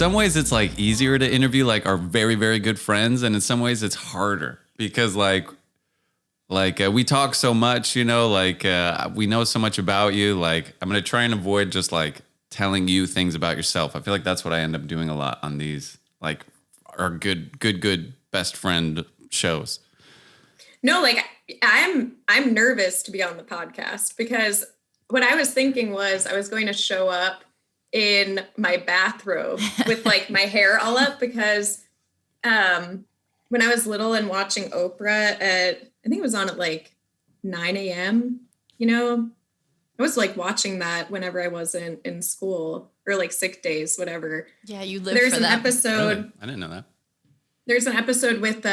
some ways it's like easier to interview like our very, very good friends. And in some ways it's harder because like we talk so much, you know, like we know so much about you. Like I'm going to try and avoid just like telling you things about yourself. I feel like that's what I end up doing a lot on these, like our good best friend shows. No, like I'm nervous to be on the podcast because what I was thinking was I was going to show up in my bathrobe with like my hair all up because when I was little and watching Oprah I think it was on at like 9 a.m., you know, I was like watching that whenever I wasn't in school or like sick days, whatever. Yeah, you lived for that. Episode. Really? I didn't know that. There's an episode with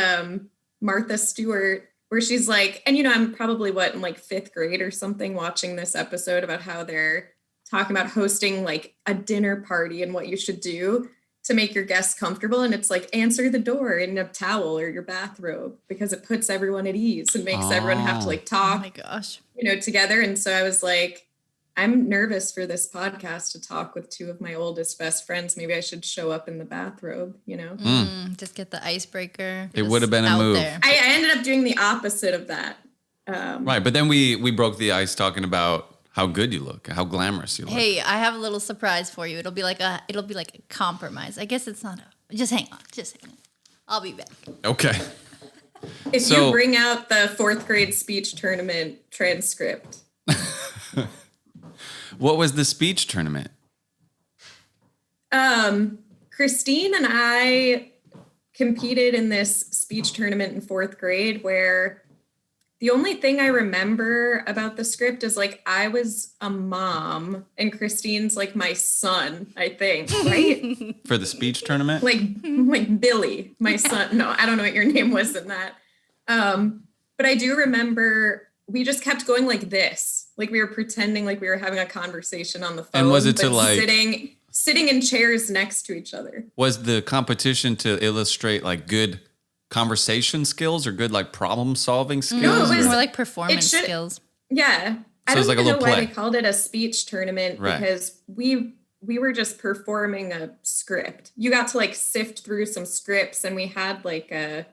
Martha Stewart where she's like, and you know, I'm probably in like 5th grade or something watching this episode about how they're talking about hosting like a dinner party and what you should do to make your guests comfortable. And it's like, answer the door in a towel or your bathrobe because it puts everyone at ease and makes everyone have to like talk, oh my gosh, you know, together. And so I was like, I'm nervous for this podcast to talk with 2 of my oldest best friends. Maybe I should show up in the bathrobe, you know? Just get the icebreaker. It would have been a move. There. I ended up doing the opposite of that. Right. But then we broke the ice talking about how good you look, how glamorous you look. Hey, I have a little surprise for you. It'll be like a compromise. I guess it's not just hang on. I'll be back. Okay. If you bring out the 4th grade speech tournament transcript. What was the speech tournament? Christine and I competed in this speech tournament in 4th grade where the only thing I remember about the script is like I was a mom and Christine's like my son, I think, right? For the speech tournament? Like Billy, my son. No, I don't know what your name was in that. But I do remember we just kept going like this. Like we were pretending like we were having a conversation on the phone. And was it to like sitting in chairs next to each other? Was the competition to illustrate like good conversation skills or good like problem solving skills? No, it was more like performance skills. Yeah. I don't even know why they called it a speech tournament because we were just performing a script. You got to like sift through some scripts and we had like a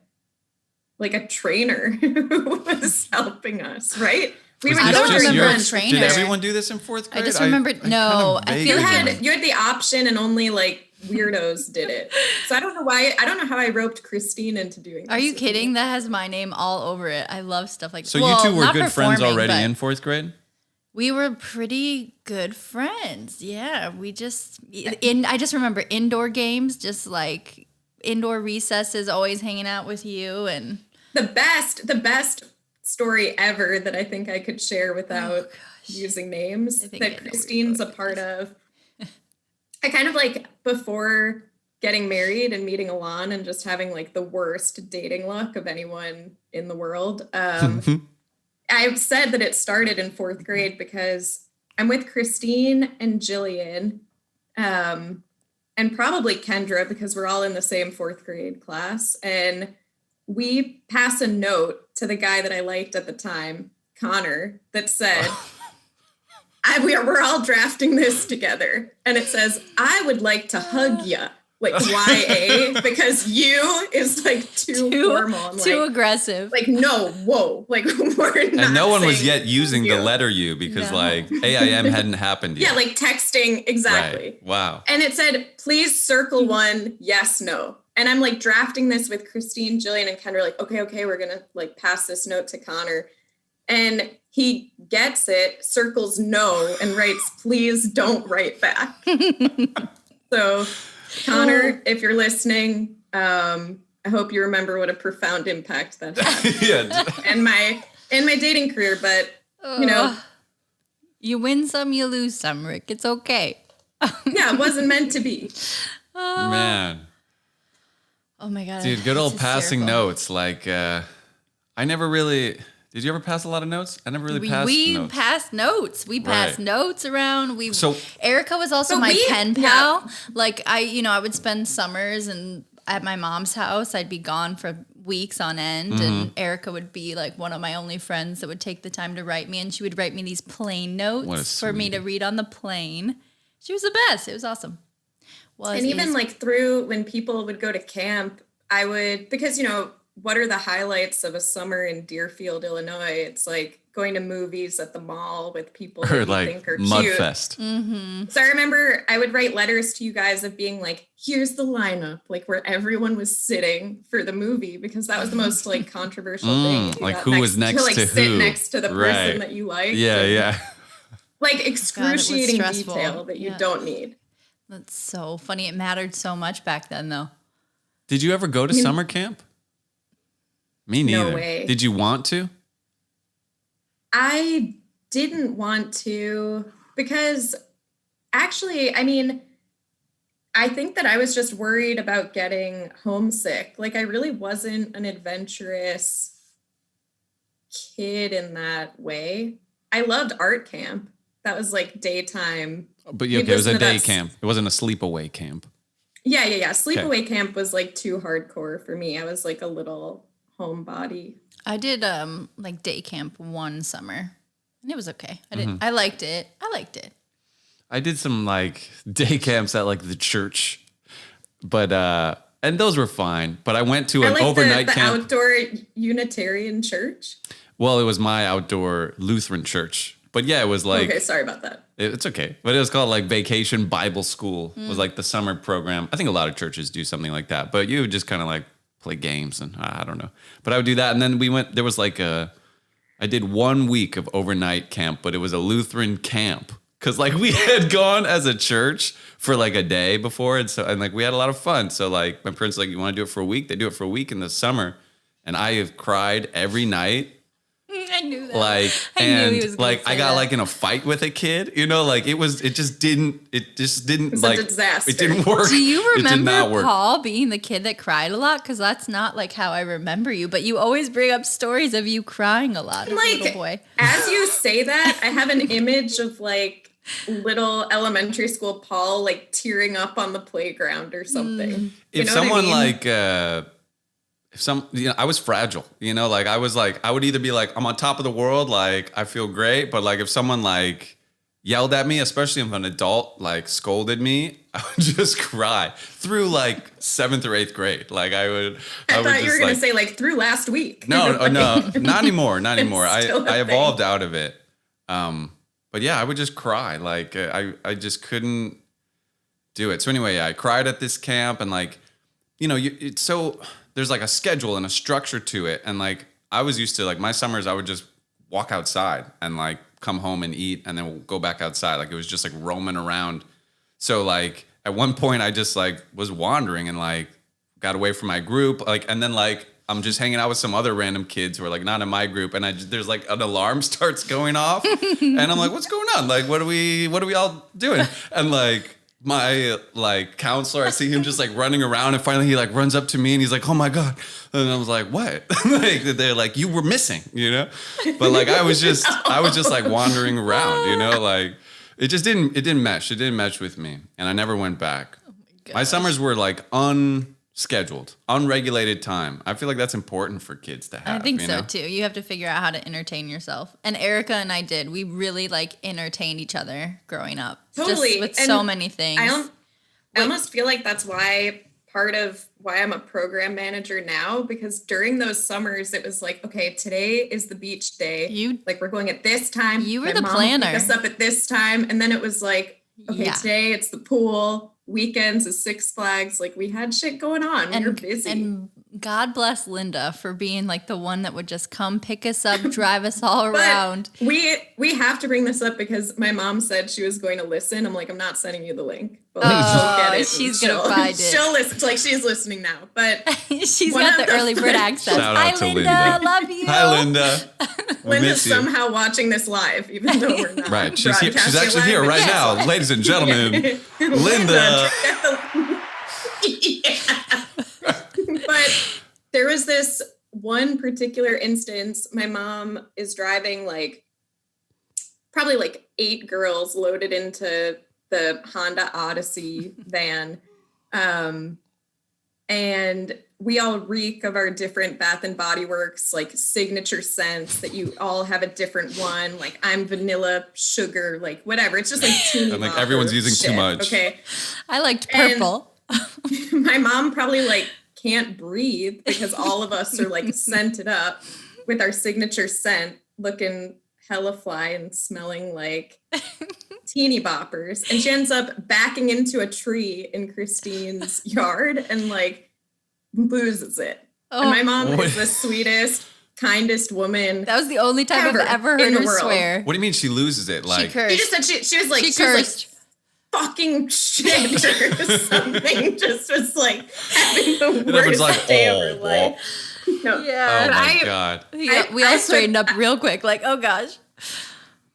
trainer who was helping us, right? I don't remember a trainer. Did everyone do this in 4th grade? I just remember, no. I feel you had the option and only like weirdos did it. So I don't know why. I don't know how I roped Christine into doing this. Are you kidding? That has my name all over it. I love stuff like that. So you 2 were good friends already in 4th grade? We were pretty good friends. Yeah. I just remember indoor games, just like indoor recesses, always hanging out with you. And the best story ever that I think I could share without using names that Christine's a part of. I kind of like before getting married and meeting Alon and just having like the worst dating luck of anyone in the world. I've said that it started in 4th grade because I'm with Christine and Jillian and probably Kendra because we're all in the same 4th grade class. And we pass a note to the guy that I liked at the time, Connor, that said, we're all drafting this together. And it says, I would like to hug ya, like YA, because you is like too formal. Too aggressive. Like, no, whoa. Like, we're not. And no one was yet using the letter U because like AIM hadn't happened yet. Yeah, like texting, exactly. Right. Wow. And it said, please circle 1, yes, no. And I'm like drafting this with Christine, Jillian, and Kendra, like, okay, we're going to like pass this note to Connor. And he gets it, circles no, and writes, please don't write back. So, Connor, if you're listening, I hope you remember what a profound impact that had in my dating career. But, you know. You win some, you lose some, Rick. It's okay. Yeah, it wasn't meant to be. Man. Oh, my God. Dude, good old passing notes. Like, I never really... Did you ever pass a lot of notes? I never really passed notes. We passed notes. We passed notes around. Erica was also my pen pal. Yeah. Like, I would spend summers and at my mom's house. I'd be gone for weeks on end. And Erica would be like one of my only friends that would take the time to write me. And she would write me these plane notes for me to read on the plane. She was the best. It was awesome. And even like through when people would go to camp, I would, because, what are the highlights of a summer in Deerfield, Illinois? It's like going to movies at the mall with people that you think are cute. Mudfest. Mm-hmm. So I remember I would write letters to you guys of being like, here's the lineup, like where everyone was sitting for the movie, because that was the most like controversial thing. Like who was next to who. Sit next to the person that you like. Yeah. Like excruciating detail that you don't need. That's so funny. It mattered so much back then, though. Did you ever go to summer camp? Me neither. No way. Did you want to? I didn't want to because actually, I think that I was just worried about getting homesick. Like I really wasn't an adventurous kid in that way. I loved art camp. That was like daytime. But it was a day camp. It wasn't a sleepaway camp. Yeah. Sleepaway camp was like too hardcore for me. I was like a little homebody. I did like day camp one summer, and it was okay. I liked it. I did some like day camps at like the church, but and those were fine. But I went to an overnight camp. Outdoor Unitarian church. Well, it was my outdoor Lutheran church. But yeah, it was like... Okay, sorry about that. It's okay. But it was called like Vacation Bible School. It was like the summer program. I think a lot of churches do something like that. But you would just kind of like play games and I don't know. But I would do that. And then there was like I did 1 week of overnight camp, but it was a Lutheran camp. Because like we had gone as a church for like a day before. And like we had a lot of fun. So like my parents were like, you want to do it for a week? They do it for a week in the summer. And I have cried every night. I knew that. Like, I got like in a fight with a kid, like it just didn't like, a disaster. It didn't work. Do you remember Paul being the kid that cried a lot? Cause that's not like how I remember you, but you always bring up stories of you crying a lot as a little boy. As you say that, I have an image of like little elementary school Paul, like tearing up on the playground or something. If someone like, I was fragile, like I would either be like, I'm on top of the world. Like I feel great. But like, if someone like yelled at me, especially if an adult like scolded me, I would just cry through like 7th or 8th grade. Like I thought you were going to say like through last week. No, not anymore. I evolved out of it. But yeah, I would just cry. Like I just couldn't do it. So anyway, I cried at this camp and like, it's so... There's like a schedule and a structure to it. And like, I was used to like my summers, I would just walk outside and like come home and eat and then go back outside. Like it was just like roaming around. So like at one point I just like was wandering and like got away from my group. Like, and then like, I'm just hanging out with some other random kids who are like not in my group. And there's like an alarm starts going off and I'm like, what's going on? Like, what are we all doing? And like, my like counselor, I see him just like running around and finally he like runs up to me and he's like, oh my God. And I was like, what? Like they're like, you were missing, but like, I was just like wandering around, like it didn't mesh. It didn't mesh with me. And I never went back. Oh my summers were like unscheduled, unregulated time. I feel like that's important for kids to have. I think so too. You have to figure out how to entertain yourself. And Erica and I did. We really like entertained each other growing up. Totally. Just with so many things. I almost feel like that's why part of why I'm a program manager now, because during those summers it was like, okay, today is the beach day. Like we're going at this time. You were the planner. Pick us up at this time. And then it was like, okay, today it's the pool. Weekends is Six Flags. Like we had shit going on. We were busy. And God bless Linda for being like the one that would just come pick us up, drive us all around. We have to bring this up because my mom said she was going to listen. I'm like, I'm not sending you the link. But she'll get it. She's going to find it. She'll listen. Like she's listening now. But she's got the early bird access. Hi, Linda. Love you. Hi, Linda. Linda's somehow watching this live, even though we're not. Right. She's actually here right now. Ladies and gentlemen, Linda. But there was this one particular instance. My mom is driving probably 8 girls loaded into the Honda Odyssey van. and we all reek of our different Bath and Body Works, like signature scents that you all have a different one. Like I'm vanilla, sugar, like whatever. It's just like teeny and like everyone's using shit, too much. Okay. I liked purple. My mom probably like can't breathe because all of us are like scented up with our signature scent, looking hella fly and smelling like teeny boppers. And she ends up backing into a tree in Christine's yard and like boozes it. Oh, and my mom is the sweetest, kindest woman. That was the only time I've ever heard her swear. What do you mean she loses it? Like she cursed. She just said she was like, she cursed. Fucking shit or something. Just was like having the worst like, day of her life. No. Yeah. Oh my God. We all straightened up real quick. Like, oh gosh.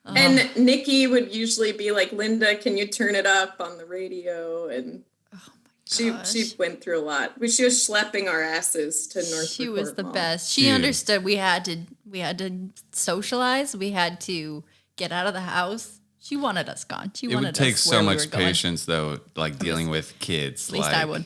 And Nikki would usually be like, Linda, can you turn it up on the radio? And she went through a lot. She was schlepping our asses to North. She was the best. She understood we had to socialize. We had to get out of the house. She wanted us gone. It would take so much patience, though, like dealing with kids. At least I would.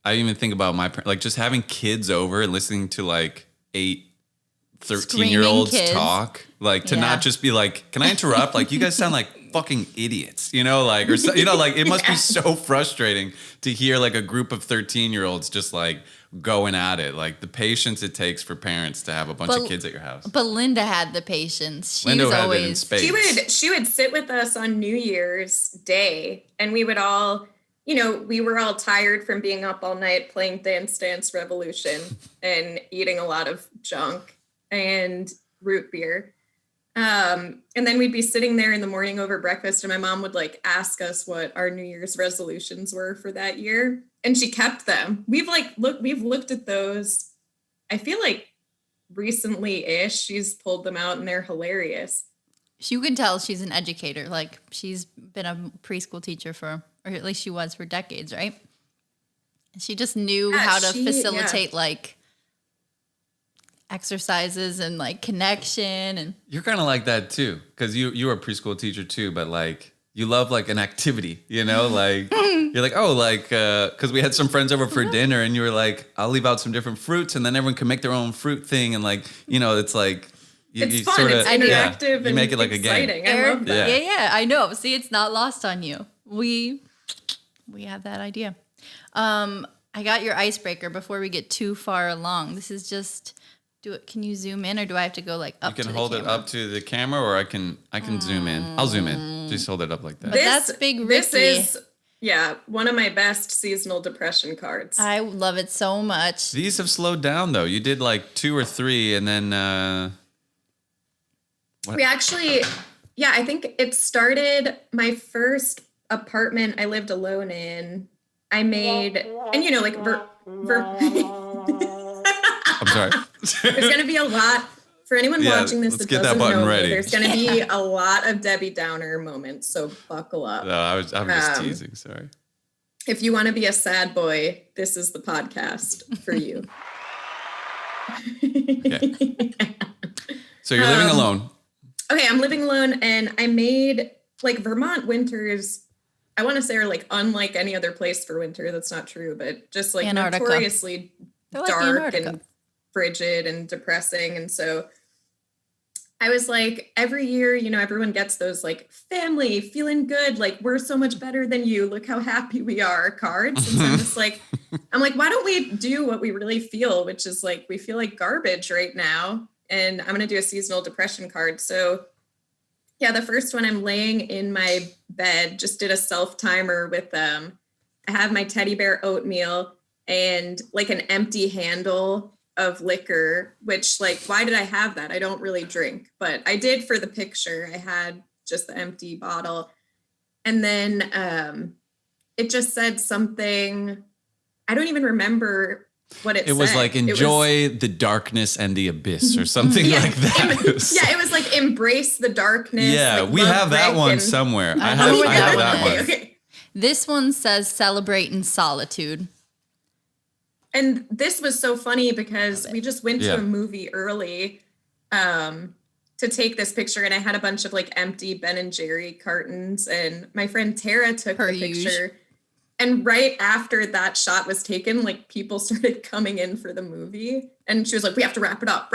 I even think about like just having kids over and listening to like 13-year-olds talk, like to not just be like, can I interrupt? Like, you guys sound like fucking idiots, you know, like, or, you know, like it must be so frustrating to hear like a group of 13-year-olds just like going at it, like the patience it takes for parents to have a bunch of kids at your house. But Linda had the patience. Linda was always she would sit with us on New Year's Day, and we would all, you know, we were all tired from being up all night playing Dance Dance Revolution and eating a lot of junk and root beer. And then we'd be sitting there in the morning over breakfast, and my mom would like ask us what our New Year's resolutions were for that year. And she kept them. We've looked at those. I feel like recently-ish, she's pulled them out and they're hilarious. You can tell she's an educator. Like she's been a preschool teacher or at least she was for decades, right? She just knew how to facilitate like exercises and like connection. And you're kind of like that too, because you were a preschool teacher too, but like you love like an activity, you know, like you're like, oh, like, because we had some friends over for dinner and you were like, I'll leave out some different fruits and then everyone can make their own fruit thing. And like, you know, it's like, it's fun. Sorta, it's interactive and make it like exciting. A game. I love that. Yeah, I know. See, it's not lost on you. We have that idea. I got your icebreaker before we get too far along. This is just... Can you zoom in, or do I have to go like up to the camera? You can hold it up to the camera, or I can zoom in. I'll zoom in. Just hold it up like that. But that's Big Ricky. This is, one of my best seasonal depression cards. I love it so much. These have slowed down, though. You did like 2 or 3, and then... We actually... Yeah, I think it started my first apartment I lived alone in. I made... And, you know, like... I'm sorry. There's going to be a lot for anyone watching this that doesn't know me. There's going to be a lot of Debbie Downer moments, so buckle up. No, I'm just teasing. Sorry. If you want to be a sad boy, this is the podcast for you. Okay. So you're living alone. Okay, I'm living alone, and I made like Vermont winters. I want to say are like unlike any other place for winter. That's not true, but just like Antarctica. Notoriously dark and frigid and depressing. And so I was like, every year, you know, everyone gets those like family feeling good. Like, we're so much better than you. Look how happy we are cards. And so I'm just like, why don't we do what we really feel, which is like, we feel like garbage right now. And I'm going to do a seasonal depression card. So yeah, the first one, I'm laying in my bed, just did a self timer with I have my teddy bear oatmeal and like an empty handle of liquor, which like, why did I have that? I don't really drink, but I did for the picture. I had just the empty bottle. And then it just said something, I don't even remember what it said. It was like, enjoy the darkness and the abyss or something like that. It was like, embrace the darkness. Yeah, like, we have that one somewhere. I have that one. Okay. This one says celebrate in solitude. And this was so funny because we just went to a movie early to take this picture, and I had a bunch of like empty Ben and Jerry cartons, and my friend Tara took the picture. And right after that shot was taken, like people started coming in for the movie. And she was like, we have to wrap it up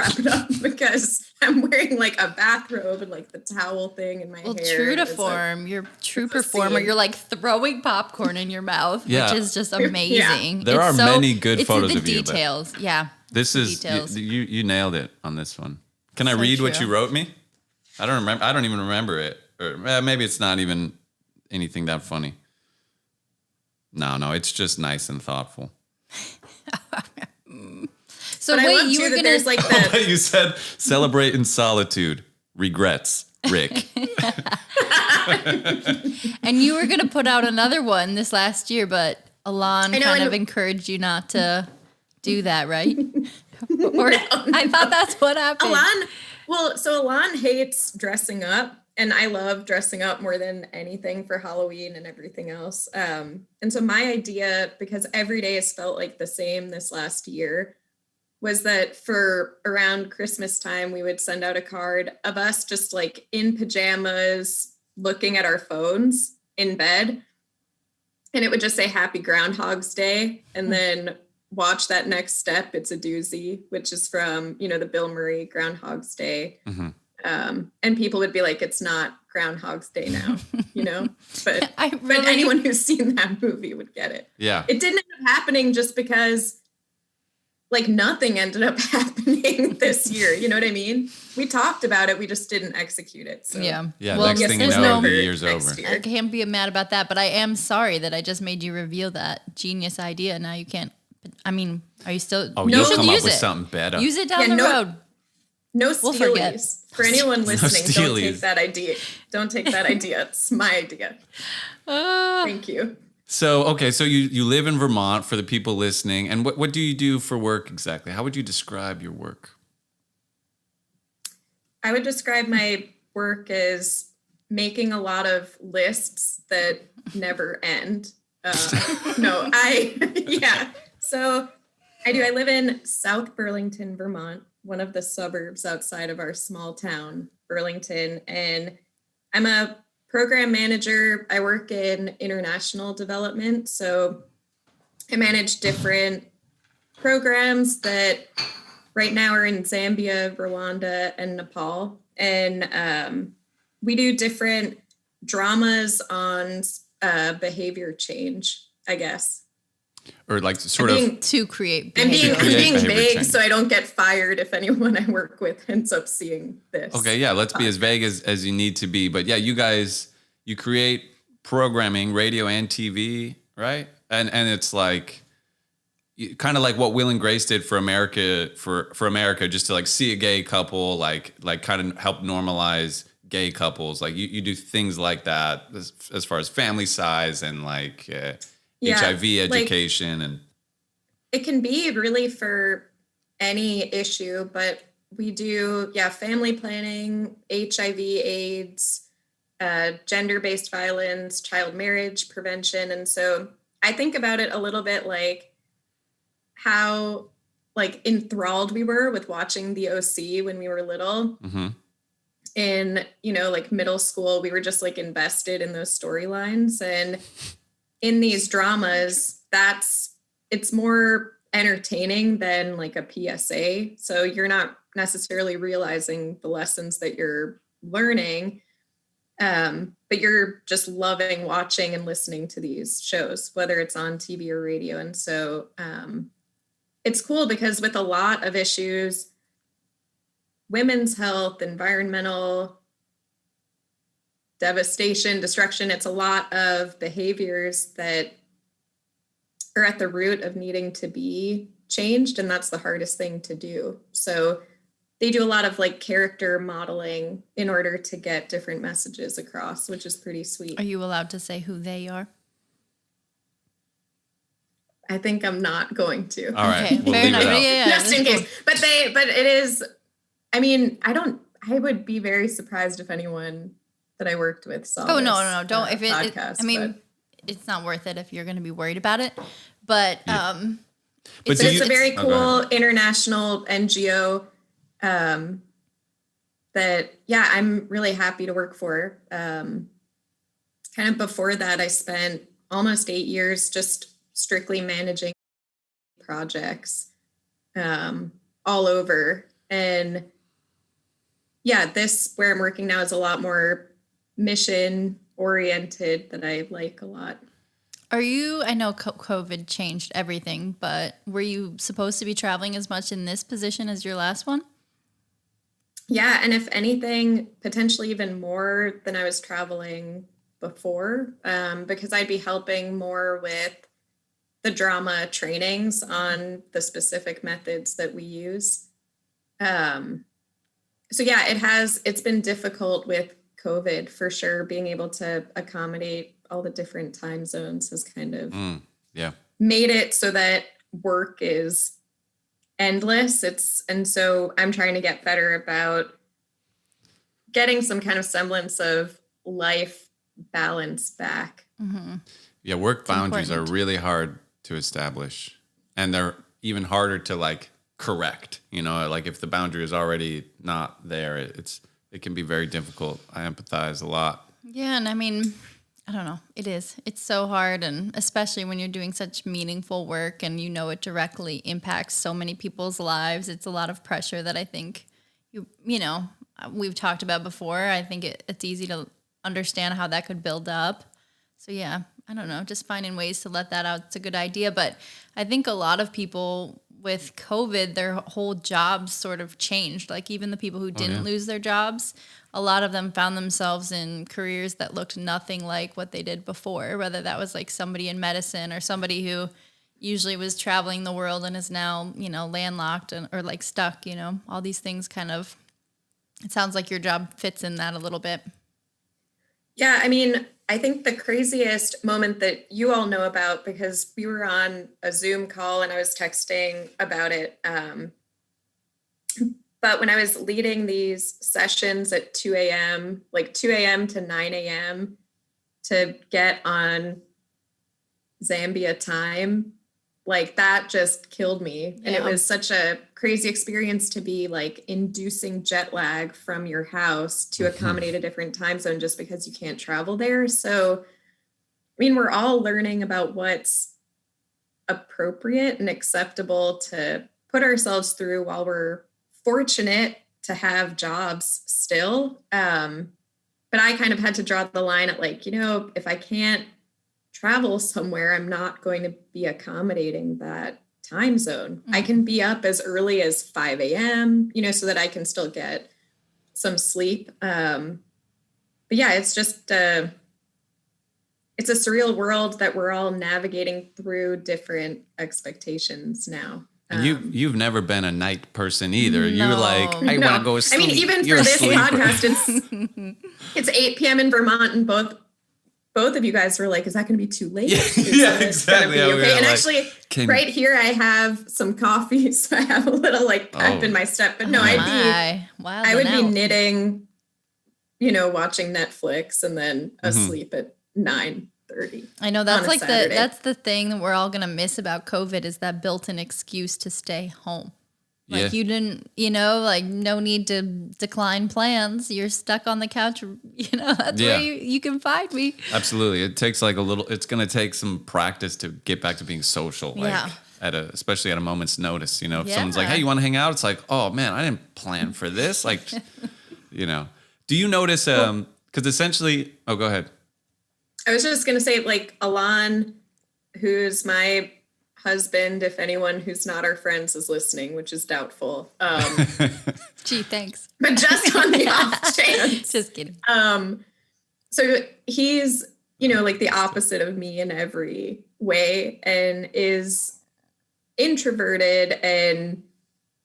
because I'm wearing like a bathrobe and like the towel thing in my hair. Well, true to form. You're true performer. You're like throwing popcorn in your mouth, which is just amazing. Yeah. There are many good photos of you. It's the details. Yeah. This is, you nailed it on this one. Can I read what you wrote me? I don't remember. I don't even remember it. Or maybe it's not even anything that funny. No, it's just nice and thoughtful. So but wait, you were gonna. There's like that. But you said celebrate in solitude. Regrets, Rick. And you were gonna put out another one this last year, but Alon kind of encouraged you not to do that, right? Or no. I thought that's what happened. Alon hates dressing up. And I love dressing up more than anything for Halloween and everything else. And so my idea, because every day has felt like the same this last year, was that for around Christmas time, we would send out a card of us just like in pajamas, looking at our phones in bed. And it would just say Happy Groundhog's Day. And then watch that next step. It's a doozy, which is from, the Bill Murray Groundhog's Day. Mm-hmm. And people would be like, it's not Groundhog's Day now, but anyone who's seen that movie would get it. Yeah. It didn't end up happening just because like nothing ended up happening this year. You know what I mean? We talked about it. We just didn't execute it. So. Yeah. Well, next thing you know, the year's over. I can't be mad about that, but I am sorry that I just made you reveal that genius idea. Now you can't, are you still? Oh, you'll come up with something better. Use it down the road. No steelies. For anyone listening, don't take that idea. Don't take that idea. It's my idea. Thank you. So you live in Vermont for the people listening. And what do you do for work exactly? How would you describe your work? I would describe my work as making a lot of lists that never end. So I do. I live in South Burlington, Vermont, one of the suburbs outside of our small town, Burlington. And I'm a program manager. I work in international development. So I manage different programs that right now are in Zambia, Rwanda, and Nepal. And we do different dramas on behavior change, I guess. Or like to create behavior. I'm being vague so I don't get fired if anyone I work with ends up seeing this. Okay, yeah, let's be as vague as you need to be. But yeah, you create programming, radio and TV, right? And it's like kind of like what Will and Grace did for America, for America, just to like see a gay couple, like kind of help normalize gay couples. Like you do things like that as far as family size and like HIV education. And it can be really for any issue, but we do family planning, HIV, AIDS, gender-based violence, child marriage prevention. And so I think about it a little bit like how like enthralled we were with watching the OC when we were little. Mm-hmm. In like middle school, we were just like invested in those storylines. And in these dramas, it's more entertaining than like a PSA. So you're not necessarily realizing the lessons that you're learning, but you're just loving watching and listening to these shows, whether it's on TV or radio. And so it's cool because with a lot of issues, women's health, environmental devastation, destruction, it's a lot of behaviors that are at the root of needing to be changed. And that's the hardest thing to do. So they do a lot of like character modeling in order to get different messages across, which is pretty sweet. Are you allowed to say who they are? I think I'm not going to. All right. Okay, fair enough. Yeah, just in case. But it is, I mean, I would be very surprised if anyone that I worked with saw no, don't. If podcast, it's not worth it if you're going to be worried about it. But it's a very cool international NGO that I'm really happy to work for. Kind of before that, I spent almost 8 years just strictly managing projects all over. And yeah, this where I'm working now is a lot more mission oriented that I like a lot. I know COVID changed everything, but were you supposed to be traveling as much in this position as your last one? Yeah. And if anything, potentially even more than I was traveling before, because I'd be helping more with the drama trainings on the specific methods that we use. So yeah, it's been difficult with COVID for sure. Being able to accommodate all the different time zones has kind of made it so that work is endless. And so I'm trying to get better about getting some kind of semblance of life balance back. Mm-hmm. Yeah, work boundaries are really hard to establish, and they're even harder to like correct. You know, like if the boundary is already not there, it can be very difficult. I empathize a lot. Yeah, and I mean, I don't know. It is. It's so hard, and especially when you're doing such meaningful work and you know it directly impacts so many people's lives. It's a lot of pressure that I think you know we've talked about before. I think it's easy to understand how that could build up. So yeah, I don't know. Just finding ways to let that out. It's a good idea, but I think a lot of people with COVID, their whole jobs sort of changed. Like even the people who didn't lose their jobs, a lot of them found themselves in careers that looked nothing like what they did before, whether that was like somebody in medicine or somebody who usually was traveling the world and is now, you know, landlocked or like stuck, you know, all these things kind of, it sounds like your job fits in that a little bit. Yeah, I mean, I think the craziest moment that you all know about, because we were on a Zoom call and I was texting about it. But when I was leading these sessions at 2 a.m., like 2 a.m. to 9 a.m. to get on Zambia time, like that just killed me. And it was such a crazy experience to be like inducing jet lag from your house to accommodate a different time zone just because you can't travel there. So, I mean, we're all learning about what's appropriate and acceptable to put ourselves through while we're fortunate to have jobs still. But I kind of had to draw the line at like, you know, if I can't travel somewhere, I'm not going to be accommodating that time zone. I can be up as early as 5 a.m., you know, so that I can still get some sleep. But yeah, it's just, it's a surreal world that we're all navigating through different expectations now. And you've never been a night person either. No, you're like, I want to go sleep. I mean, even for this podcast, it's 8 p.m. in Vermont, and both of you guys were like, is that going to be too late? Yeah, exactly. Okay. And actually, right here, I have some coffee, so I have a little like pep in my step. But no, I would be knitting, you know, watching Netflix, and then asleep at 9:30. I know that's like that's the thing that we're all gonna miss about COVID is that built-in excuse to stay home. Like you didn't, you know, like no need to decline plans. You're stuck on the couch, you know, that's where you can find me. Absolutely. It takes like it's going to take some practice to get back to being social. Like especially at a moment's notice, you know, if someone's like, hey, you want to hang out? It's like, oh man, I didn't plan for this. Like, you know, do you notice, cause essentially, go ahead. I was just going to say like Alon, who's my husband, if anyone who's not our friends is listening, which is doubtful. Gee, thanks. But just on the off chance. Just kidding. So he's, you know, like the opposite of me in every way, and is introverted and,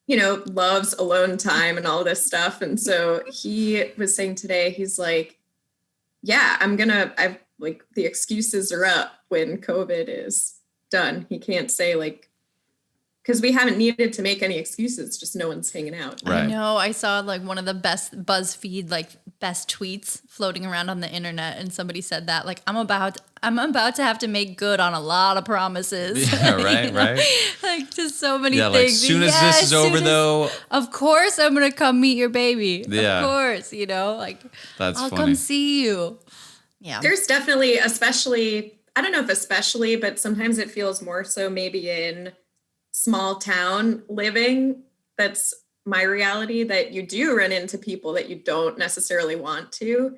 you know, loves alone time and all this stuff. And so he was saying today, he's like, yeah, I've like the excuses are up when COVID is done. He can't say like, because we haven't needed to make any excuses, just no one's hanging out. Right. I know. I saw like one of the best BuzzFeed like best tweets floating around on the internet, and somebody said that like I'm about to have to make good on a lot of promises. Yeah, right, right. Like just so many things. Like soon as this is over, though, of course I'm gonna come meet your baby. Yeah, of course, you know, like I'll come see you. Yeah, there's definitely, especially I don't know if especially, but sometimes it feels more so maybe in small town living. That's my reality, that you do run into people that you don't necessarily want to.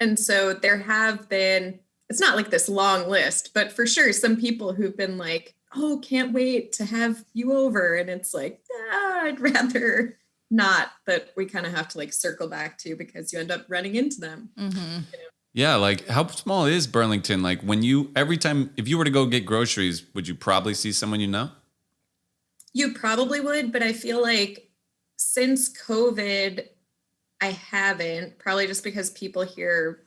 And so there have been, it's not like this long list, but for sure, some people who've been like, oh, can't wait to have you over. And it's like, I'd rather not, that we kind of have to like circle back to because you end up running into them. Mm-hmm. You know? Yeah. Like how small is Burlington? Like when every time, if you were to go get groceries, would you probably see someone you know? You probably would, but I feel like since COVID, I haven't, probably just because people here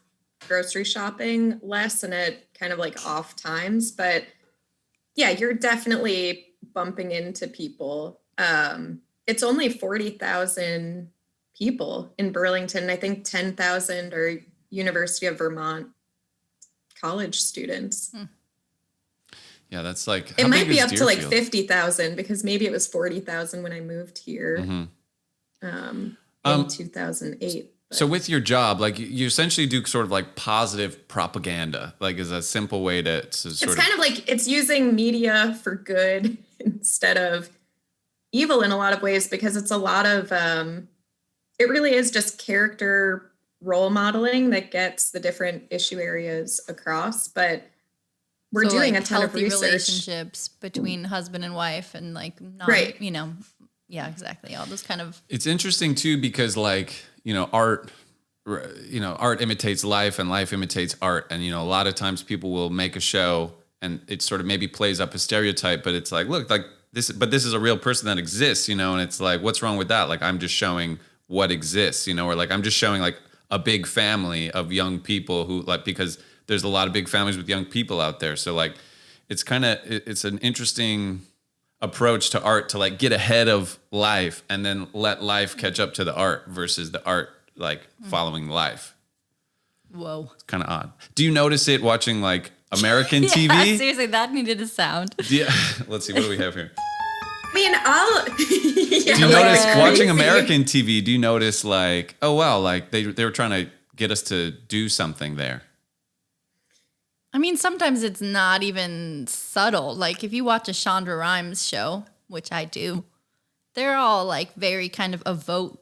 grocery shopping less and at kind of like off times. But yeah, you're definitely bumping into people. It's only 40,000 people in Burlington. I think 10,000 are University of Vermont college students. Yeah, that's like, it might be up to like 50,000 because maybe it was 40,000 when I moved here in 2008. So with your job, like you essentially do sort of like positive propaganda, like is a simple way to sort it's kind of like it's using media for good instead of evil in a lot of ways, because it's a lot of, it really is just character role modeling that gets the different issue areas across. But we're doing like a ton of research. Relationships between husband and wife and like, right. You know, yeah, exactly. All those kind of. It's interesting too, because like, art imitates life and life imitates art. And, a lot of times people will make a show and it sort of maybe plays up a stereotype, but it's like, look, like this is a real person that exists, and it's like, what's wrong with that? Like, I'm just showing what exists, or like, I'm just showing like a big family of young people who like, because there's a lot of big families with young people out there. So like, it's an interesting approach to art to like get ahead of life and then let life catch up to the art versus the art like following life. Whoa. It's kind of odd. Do you notice it watching like American TV? Seriously, that needed a sound. Yeah. Let's see. What do we have here? I mean, do you notice watching American TV? Do you notice like, oh wow, like they were trying to get us to do something there? I mean, sometimes it's not even subtle. Like if you watch a Shonda Rhimes show, which I do, they're all like very kind of overtly?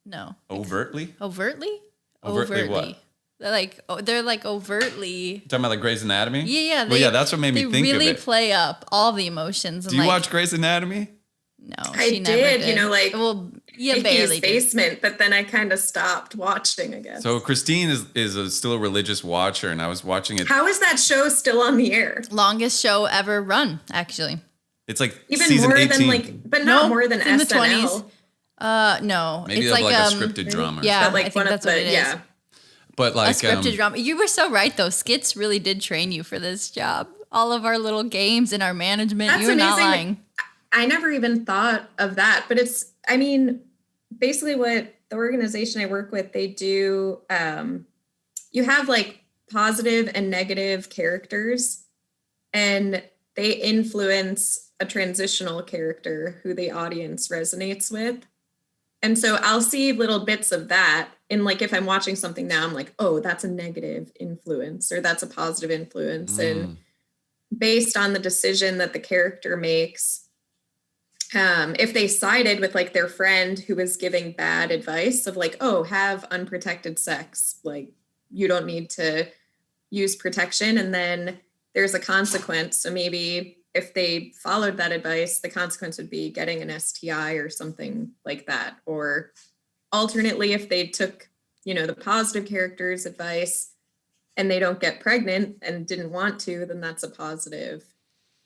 No. Overtly? Overtly? Overtly what? They're like overtly. You're talking about like Grey's Anatomy? Yeah. Well, that's what made me think of it. They really play up all the emotions. Do you watch Grey's Anatomy? No, I did. Barely. Basement, but then I kind of stopped watching, I guess. So Christine is still a religious watcher, and I was watching it. How is that show still on the air? Longest show ever run, actually. It's like even season more 18. than but not more than in SNL. The 20s. No, maybe it's like a scripted drama. Yeah, like I think that's what it is. Yeah. But like a scripted drama. You were so right though. Skits really did train you for this job. All of our little games and our management. That's You're amazing. Not lying. I never even thought of that, but basically what the organization I work with, they do, you have like positive and negative characters, and they influence a transitional character who the audience resonates with. And so I'll see little bits of that. And like, if I'm watching something now, I'm like, oh, that's a negative influence or that's a positive influence. And based on the decision that the character makes, if they sided with like their friend who was giving bad advice of like, oh, have unprotected sex, like you don't need to use protection, and then there's a consequence. So maybe if they followed that advice, the consequence would be getting an STI or something like that. Or alternately, if they took, the positive character's advice and they don't get pregnant and didn't want to, then that's a positive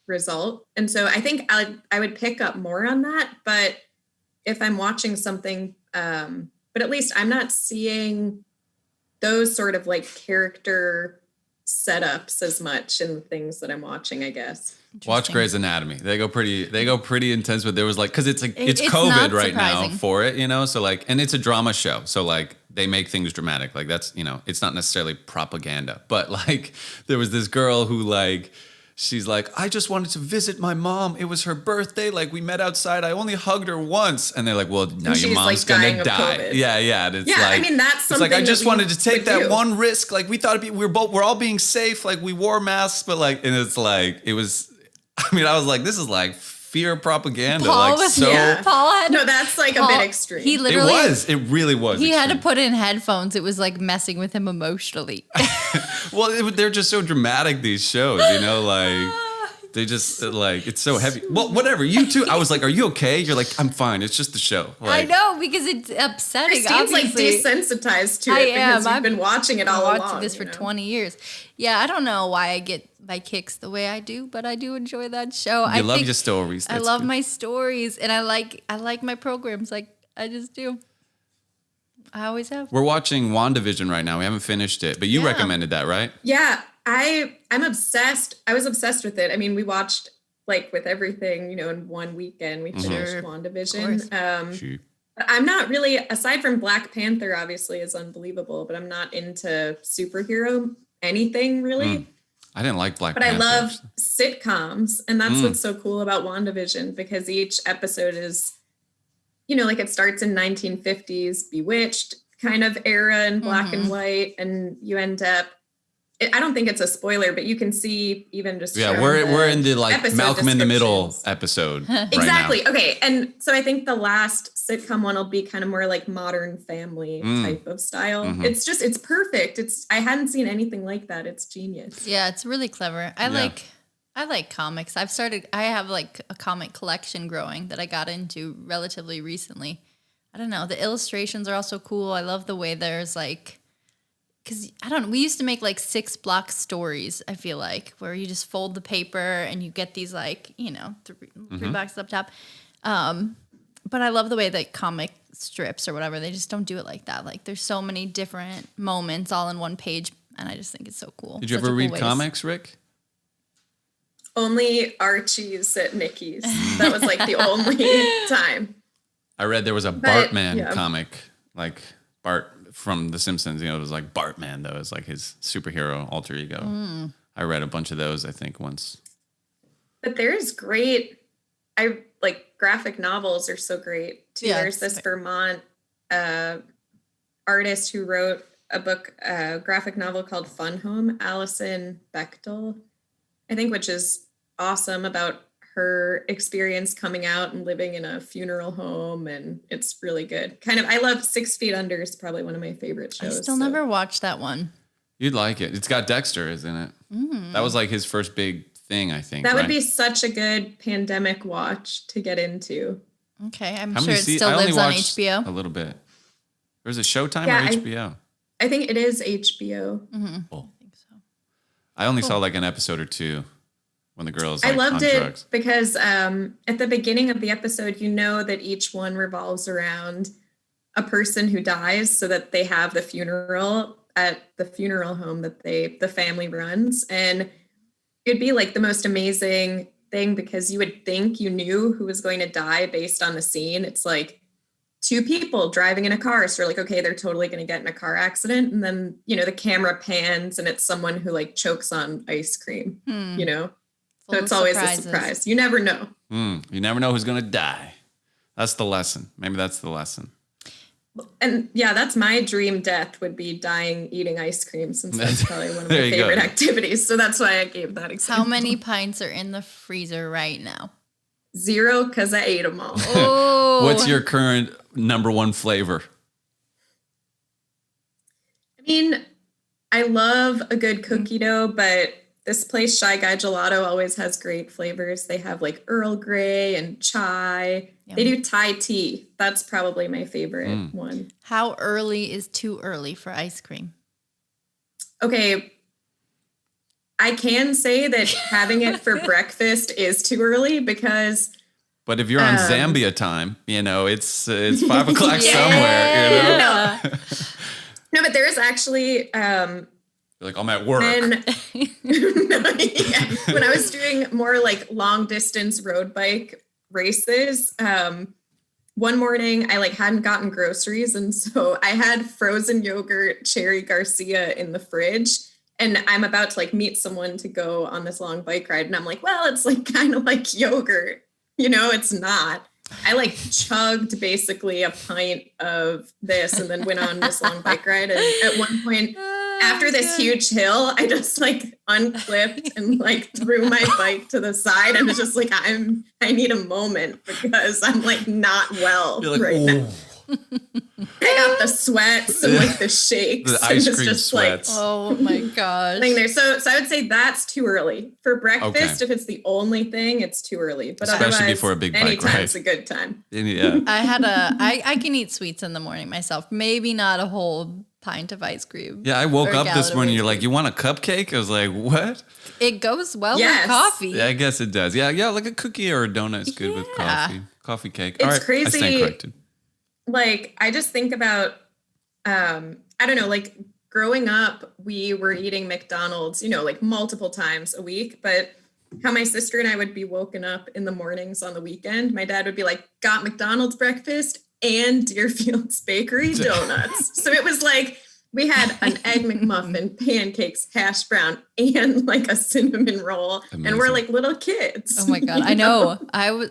result. And so I think I would pick up more on that. But if I'm watching something, but at least I'm not seeing those sort of like character setups as much in the things that I'm watching, I guess. Watch Grey's Anatomy. They go pretty intense, but there was like, cause it's like, it's COVID right now for it, so like, and it's a drama show. So like they make things dramatic. Like that's, it's not necessarily propaganda, but like there was this girl who like, she's like, I just wanted to visit my mom. It was her birthday. Like, we met outside. I only hugged her once. And they're like, well, now your mom's like gonna die. Yeah. And it's I mean, that's something. It's like, I just wanted to take that one risk. Like, we thought we're all being safe. Like, we wore masks, but like, and it's like, I was like, this is like fear propaganda. Paul that's like a bit extreme. He literally, it really was. He had to put in headphones. It was like messing with him emotionally. Well, they're just so dramatic, these shows, like they just like, it's so heavy. Well, whatever. You too. I was like, are you okay? You're like, I'm fine. It's just the show. Like, I know, because it's upsetting. Christine's like desensitized to it because you've been watching it all along. I've been watching this for 20 years. Yeah, I don't know why I get my kicks the way I do, but I do enjoy that show. I love your stories. I love my stories, and I like my programs. Like, I just do. I always have. We're watching WandaVision right now. We haven't finished it, but you recommended that, right? Yeah, I'm obsessed. I was obsessed with it. I mean, we watched like with everything, in one weekend. We finished WandaVision. I'm not really, aside from Black Panther, obviously is unbelievable, but I'm not into superhero anything really. I didn't like Black Panther. But I love sitcoms, and that's what's so cool about WandaVision, because each episode is, like it starts in 1950s Bewitched kind of era in black and white, and you end up, I don't think it's a spoiler, but you can see even just we're in the like Malcolm in the Middle episode exactly right now. Okay, and so I think the last sitcom one will be kind of more like Modern Family type of style. It's perfect. I hadn't seen anything like that. It's genius. Yeah, it's really clever. I like comics. I have like a comic collection growing that I got into relatively recently. I don't know, the illustrations are also cool. I love the way there's like, because we used to make like 6 block stories, I feel like, where you just fold the paper and you get these like, 3 boxes up top. But I love the way that comic strips or whatever, they just don't do it like that. Like, there's so many different moments all in one page, and I just think it's so cool. Did you ever read comics, Rick? Only Archie's at Nikki's. That was like the only time. I read there was a Bartman comic, like Bart from The Simpsons. It was like Bartman, though. It's like his superhero alter ego. I read a bunch of those, I think, once. But there's graphic novels are so great too. There's this Vermont artist who wrote a graphic novel called Fun Home, Allison Bechtel, I think, which is awesome, about her experience coming out and living in a funeral home, and it's really good. I love 6 Feet Under is probably one of my favorite shows. I still never watched that one. You'd like it. It's got Dexter, isn't it? That was like his first big thing, I think. That would be such a good pandemic watch to get into. Okay, I'm sure it still lives on HBO. A little bit. Or is it Showtime or HBO? I think it is HBO. Cool. I think so. I only saw like an episode or two when the girls. I loved it drugs. Because at the beginning of the episode, that each one revolves around a person who dies, so that they have the funeral at the funeral home that the family runs, and it'd be like the most amazing thing, because you would think you knew who was going to die based on the scene. It's like 2 people driving in a car. So you're like, okay, they're totally going to get in a car accident. And then, the camera pans and it's someone who like chokes on ice cream, So it's always a surprise. You never know. You never know who's going to die. That's the lesson. Maybe that's the lesson. And that's my dream death, would be dying eating ice cream, since that's probably one of my favorite activities. So that's why I gave that example. How many pints are in the freezer right now? 0, because I ate them all. Oh. What's your current number 1 flavor? I mean, I love a good cookie dough, but this place, Shy Guy Gelato, always has great flavors. They have like Earl Grey and chai. Yum. They do Thai tea. That's probably my favorite one. How early is too early for ice cream? Okay. I can say that having it for breakfast is too early, because... But if you're on Zambia time, it's 5 o'clock somewhere, No, but there is actually... You're like, I'm at work. When I was doing more like long distance road bike races, one morning I hadn't gotten groceries, and so I had frozen yogurt Cherry Garcia in the fridge, and I'm about to like meet someone to go on this long bike ride. And I'm like, well, it's like kind of like yogurt, it's not. I like chugged basically a pint of this and then went on this long bike ride. And at one point after this huge hill, I just like unclipped and like threw my bike to the side. And was just like, I need a moment because I'm like not well right now. I got the sweats and like the shakes. The ice cream just sweats. Like, oh my gosh. There. So I would say that's too early. For breakfast, if it's the only thing, it's too early. But especially before a big bike ride. Anytime's a good time. Yeah. I can eat sweets in the morning myself. Maybe not a whole pint of ice cream. Yeah, I woke up this morning, you're like, you want a cupcake? I was like, what? It goes well with coffee. Yeah, I guess it does. Yeah, like a cookie or a donut is good with coffee. Coffee cake. It's all right, crazy. I stand corrected. Like, I just think about, I don't know, like growing up, we were eating McDonald's, like multiple times a week, but how my sister and I would be woken up in the mornings on the weekend. My dad would be like, got McDonald's breakfast and Deerfield's Bakery donuts. So it was like, we had an Egg McMuffin, pancakes, hash brown, and like a cinnamon roll. Amazing. And we're like little kids. Oh my God. I know.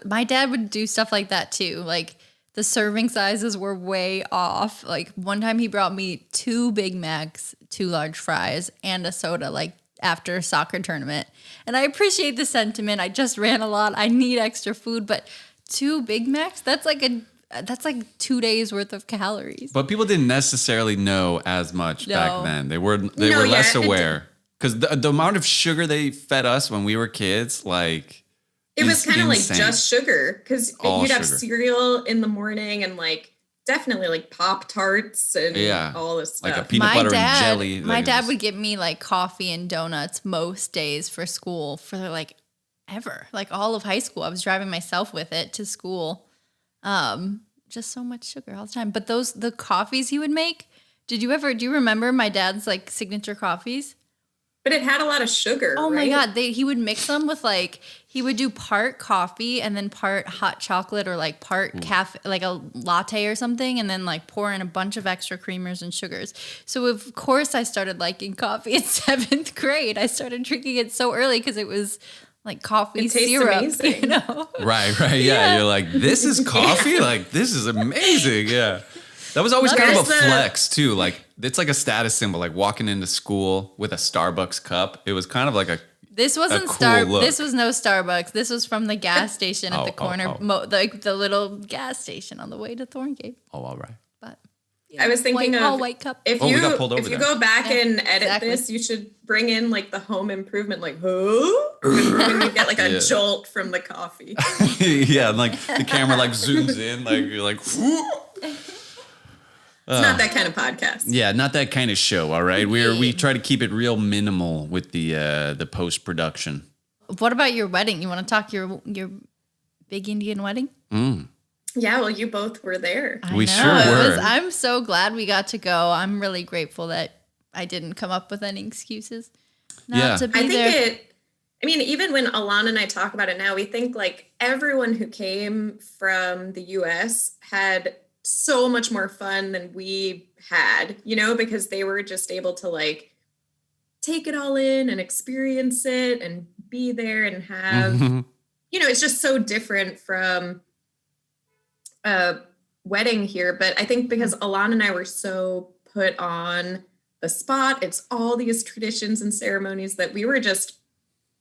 My dad would do stuff like that too. Like, the serving sizes were way off. Like one time he brought me 2 Big Macs, 2 large fries, and a soda like after a soccer tournament. And I appreciate the sentiment. I just ran a lot. I need extra food, but 2 Big Macs, that's like 2 days worth of calories. But people didn't necessarily know as much back then. They were less aware. Because the amount of sugar they fed us when we were kids, like... It was kind of like just sugar because you'd have cereal in the morning and like definitely like Pop-Tarts and all this stuff. Like a peanut butter and jelly. My dad would give me like coffee and donuts most days for school for like ever. Like all of high school. I was driving myself with it to school. Just so much sugar all the time. But the coffees he would make, do you remember my dad's like signature coffees? But it had a lot of sugar. Oh my God. He would mix them with like, he would do part coffee and then part hot chocolate or like part cafe, like a latte or something. And then like pour in a bunch of extra creamers and sugars. So of course I started liking coffee in 7th grade. I started drinking it so early because it was like coffee syrup. Amazing. Right. Yeah. You're like, this is coffee? Like, this is amazing. Yeah. That was always kind of a flex too. Like it's like a status symbol, like walking into school with a Starbucks cup. It was kind of like this wasn't This was no Starbucks. This was from the gas station at the corner, like the little gas station on the way to Thorngate. Oh, all right. But I was thinking of white cup. If you go back and edit this, you should bring in like the home improvement, like who? And you get like a jolt from the coffee. Yeah, and like the camera like zooms in, like you're like. It's not that kind of podcast. Yeah, not that kind of show. All right, we try to keep it real minimal with the post production. What about your wedding? You want to talk your big Indian wedding? Yeah, well, you both were there. We sure were. I'm so glad we got to go. I'm really grateful that I didn't come up with any excuses not to be there. I mean, even when Alana and I talk about it now, we think like everyone who came from the U.S. had so much more fun than we had, because they were just able to like take it all in and experience it and be there and have, it's just so different from a wedding here. But I think because Alana and I were so put on the spot, it's all these traditions and ceremonies that we were just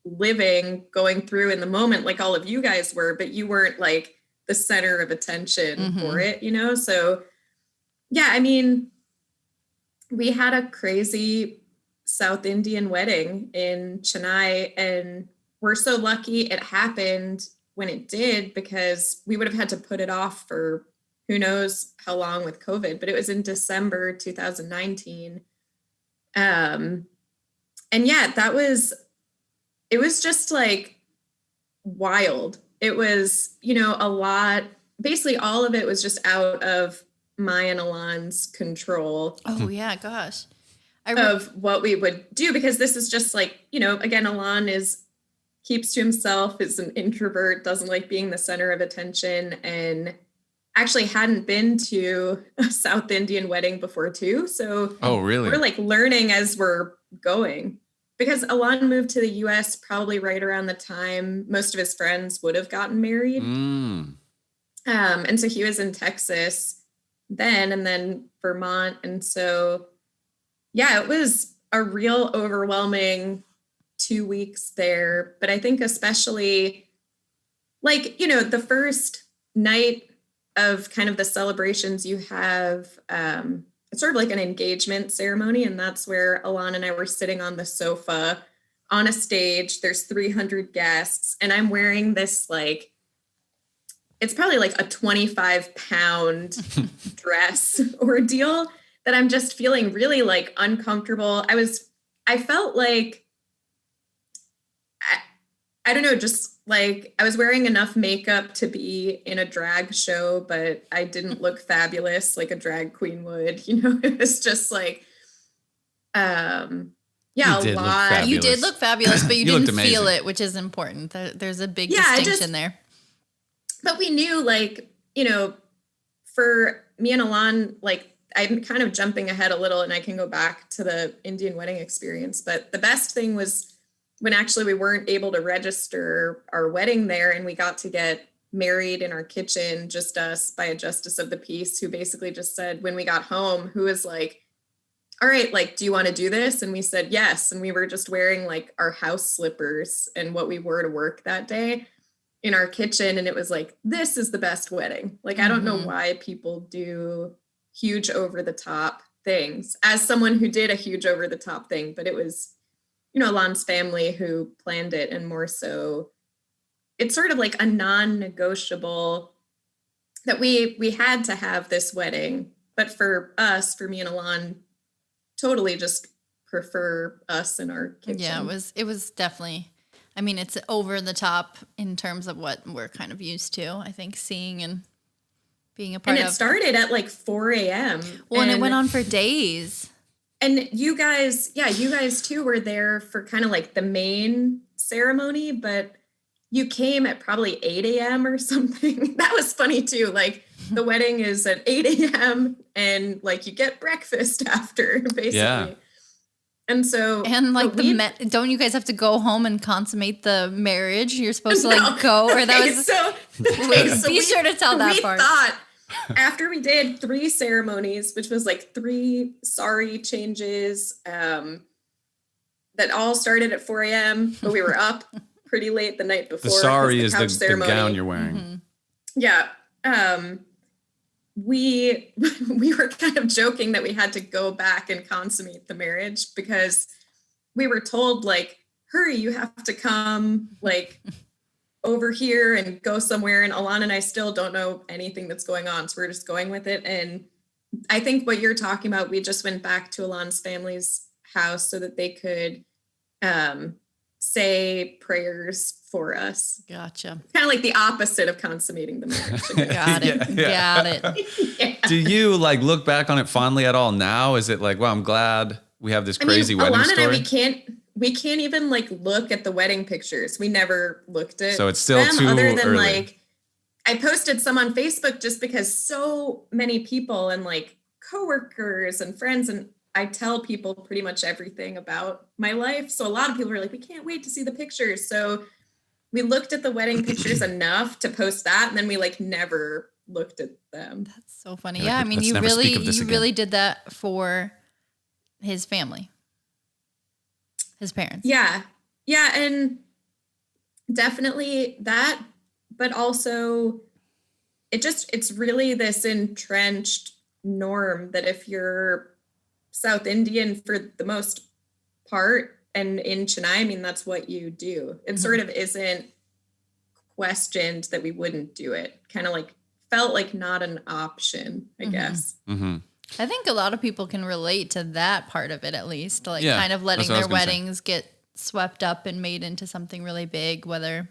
going through in the moment, like all of you guys were, but you weren't like the center of attention for it, So yeah, I mean, we had a crazy South Indian wedding in Chennai and we're so lucky it happened when it did because we would have had to put it off for who knows how long with COVID, but it was in December 2019. And yeah, it was just like wild. It was, a lot, basically all of it was just out of my and Alon's control. Oh yeah, gosh. Of what we would do, because this is just like, again, Alon keeps to himself, is an introvert, doesn't like being the center of attention. And actually hadn't been to a South Indian wedding before too. So really? We're like learning as we're going, because Alon moved to the US probably right around the time most of his friends would have gotten married. And so he was in Texas then, and then Vermont. And so, yeah, it was a real overwhelming 2 weeks there. But I think especially like, you know, the first night of kind of the celebrations, you have it's sort of like an engagement ceremony. And that's where Alon and I were sitting on the sofa on a stage. There's 300 guests, and I'm wearing this, like, it's probably like a 25-pound dress ordeal that I'm just feeling really like uncomfortable. I felt like, I don't know, just like I was wearing enough makeup to be in a drag show, but I didn't look fabulous like a drag queen would, you know. It was just like, a lot. You did look fabulous, but you didn't feel it, which is important. There's a big distinction there. But we knew, like, you know, for me and Alon, like, I'm kind of jumping ahead a little and I can go back to the Indian wedding experience. But the best thing was when actually we weren't able to register our wedding there, and we got to get married in our kitchen, just us, by a justice of the peace, who basically just said, when we got home, who was like, all right, like, do you want to do this? And we said yes. And we were just wearing like our house slippers and what we wore to work that day in our kitchen. And it was like, this is the best wedding. Like, I don't know why people do huge over the top things, as someone who did a huge over the top thing, but it was, you know, Alon's family who planned it. And more so, it's sort of like a non-negotiable that we had to have this wedding. But for us, for me and Alon, totally just prefer us in our kitchen. Yeah, it was definitely, I mean, it's over the top in terms of what we're kind of used to, I think, seeing and being a part of. And it started at like 4 a.m. Well, and it went on for days. And you guys too were there for kind of like the main ceremony, but you came at probably 8 a.m. or something. That was funny too. Like, the wedding is at 8 a.m. and like you get breakfast after, basically. Yeah. And so, and like don't you guys have to go home and consummate the marriage? You're supposed to like go, or that was so. Be sure to tell that part. Thought after we did 3 ceremonies, which was like 3 sari changes, that all started at 4 a.m., but we were up pretty late the night before. The sari is the gown you're wearing. Mm-hmm. Yeah. We were kind of joking that we had to go back and consummate the marriage, because we were told, like, hurry, you have to come like over here and go somewhere. And Alon and I still don't know anything that's going on. So we're just going with it. And I think what you're talking about, we just went back to Alon's family's house so that they could say prayers for us. Gotcha. Kind of like the opposite of consummating the marriage. Got it. Got it. Yeah. Do you like look back on it fondly at all now? Is it like, well, I'm glad we have this crazy wedding Alon story? and I, we can't even like look at the wedding pictures. We never looked at so it's still them, too other than early. Like, I posted some on Facebook just because so many people and like coworkers and friends, and I tell people pretty much everything about my life. So a lot of people are like, we can't wait to see the pictures. So we looked at the wedding pictures enough to post that, and then we like never looked at them. That's so funny. Yeah, I mean, you really did that for his family, his parents. Yeah. Yeah, and definitely that, but also it's really this entrenched norm that if you're South Indian for the most part, and in Chennai, I mean, that's what you do. It sort of isn't questioned that we wouldn't do it. Kind of like felt like not an option, I guess. Mm-hmm. I think a lot of people can relate to that part of it, at least, like kind of letting their weddings get swept up and made into something really big, whether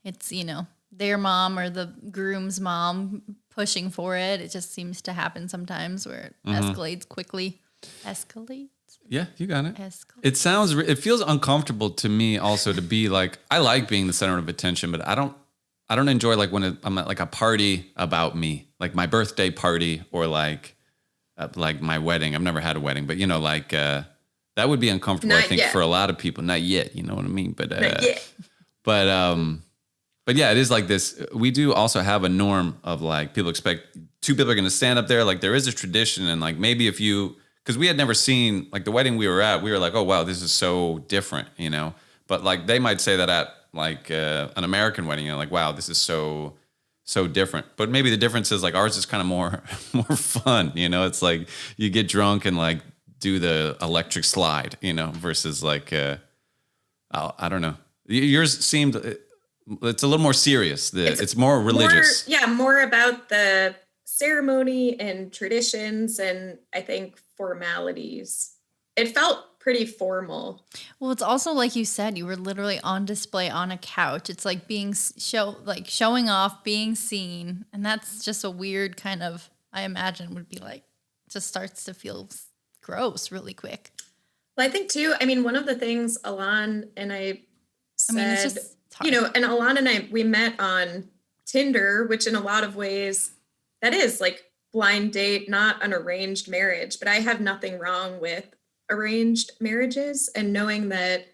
it's, you know, their mom or the groom's mom pushing for it. It just seems to happen sometimes where it escalates quickly. Escalate? Yeah, you got it. It feels uncomfortable to me also to be like, I like being the center of attention, but I don't I don't enjoy like when I'm at like a party about me, like my birthday party or like my wedding. I've never had a wedding, but you know, like that would be uncomfortable. Not I think yet. for a lot of people. Not yet, you know what I mean? But Not yet. but yeah, it is like this. We do also have a norm of like people expect two people are going to stand up there. Like there is a tradition, and like maybe if you, because we had never seen like the wedding we were at, we were like, oh wow, this is so different, you know. But like they might say that at like an American wedding, you know, like wow, this is so different. But maybe the difference is like ours is kind of more fun, you know. It's like you get drunk and like do the electric slide, you know, versus like I don't know. Yours seemed it's a little more serious. It's more religious. More about the ceremony and traditions and I think formalities. It felt pretty formal. Well, it's also like you said, you were literally on display on a couch. It's like being showing off, being seen, and that's just a weird kind of, I imagine would be like, just starts to feel gross really quick. Well, I think too, I mean, one of the things Alon and I said, it's just you know, and Alon and I, we met on Tinder, which in a lot of ways that is like blind date, not an arranged marriage, but I have nothing wrong with arranged marriages and knowing that,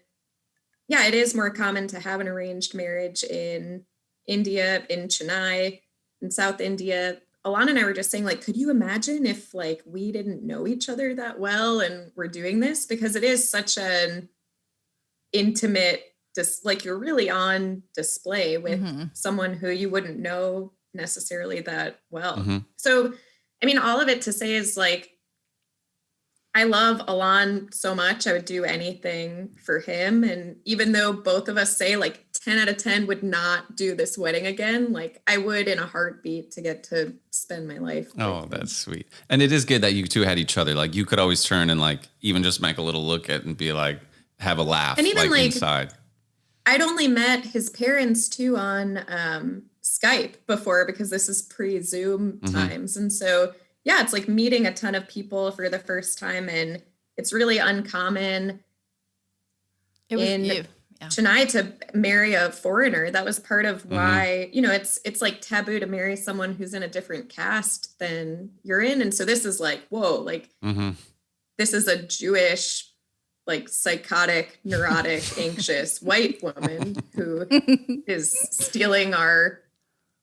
yeah, it is more common to have an arranged marriage in India, in Chennai, in South India. Alana and I were just saying, like, could you imagine if like we didn't know each other that well and we're doing this? Because it is such an intimate, like you're really on display with someone who you wouldn't know necessarily that well. Mm-hmm. So, I mean, all of it to say is like, I love Alon so much. I would do anything for him. And even though both of us say like 10 out of 10 would not do this wedding again, like I would in a heartbeat to get to spend my life. Oh, that's sweet. And it is good that you two had each other. Like you could always turn and like even just make a little look at and be like, have a laugh. And even like inside. I'd only met his parents too on Skype before because this is pre-Zoom times. And so yeah, it's like meeting a ton of people for the first time, and it's really uncommon in Chennai to marry a foreigner. That was part of why, you know, it's like taboo to marry someone who's in a different caste than you're in. And so this is like, whoa, like this is a Jewish, like psychotic, neurotic, anxious white woman who is stealing our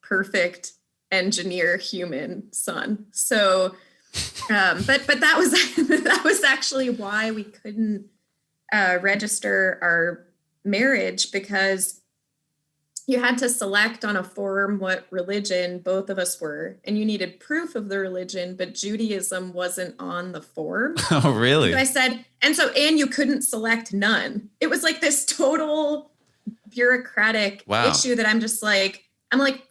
perfect engineer human son. So but that was that was actually why we couldn't register our marriage, because you had to select on a form what religion both of us were, and you needed proof of the religion, but Judaism wasn't on the form. Oh, really? So I said, and you couldn't select none. It was like this total bureaucratic issue that I'm like,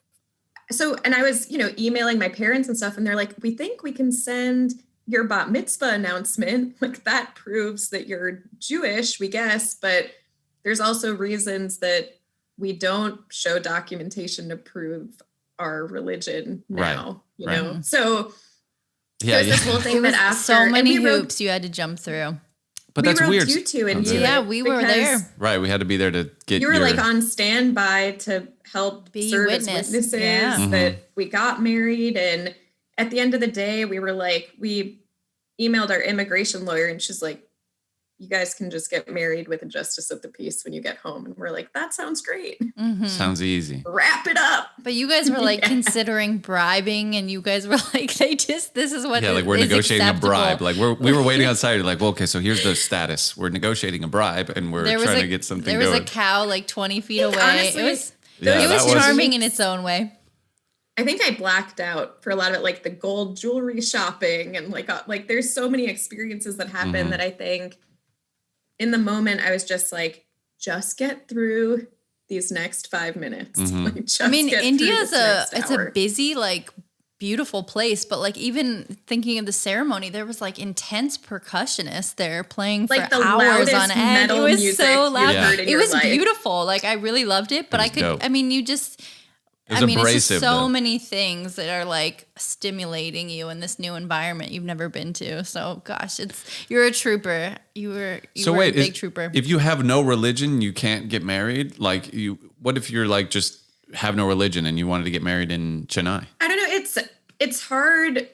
so, and I was, you know, emailing my parents and stuff, and they're like, we think we can send your bat mitzvah announcement. Like that proves that you're Jewish, we guess, but there's also reasons that we don't show documentation to prove our religion now, you know? So there's this whole thing that after so many hoops you had to jump through. But that's weird. Tutu and we were there. Right, we had to be there to get. You were like on standby to help be serve witness. as witnesses that we got married. And at the end of the day, we were like, we emailed our immigration lawyer, and she's like, you guys can just get married with a justice of the peace when you get home. And we're like, that sounds great. Sounds easy. Wrap it up. But you guys were like considering bribing, and you guys were like, this is what like we're negotiating a bribe. Like we were waiting outside. Like, well, okay, so here's the status. We're negotiating a bribe, and we're trying to get something going. There was a cow like 20 feet away. Honestly, it was charming in its own way. I think I blacked out for a lot of it, like the gold jewelry shopping, and like there's so many experiences that happen that I think in the moment I was just like, just get through these next 5 minutes. Like, India is it's a busy, like beautiful place, but like even thinking of the ceremony, there was like intense percussionists there playing for like the hours on end. It was so loud. It was beautiful. Like I really loved it, but dope. It's just so many things that are like stimulating you in this new environment you've never been to. So gosh, you're a trooper. You were a big trooper. If you have no religion, you can't get married. Like what if you're like just have no religion and you wanted to get married in Chennai? I don't know. It's hard.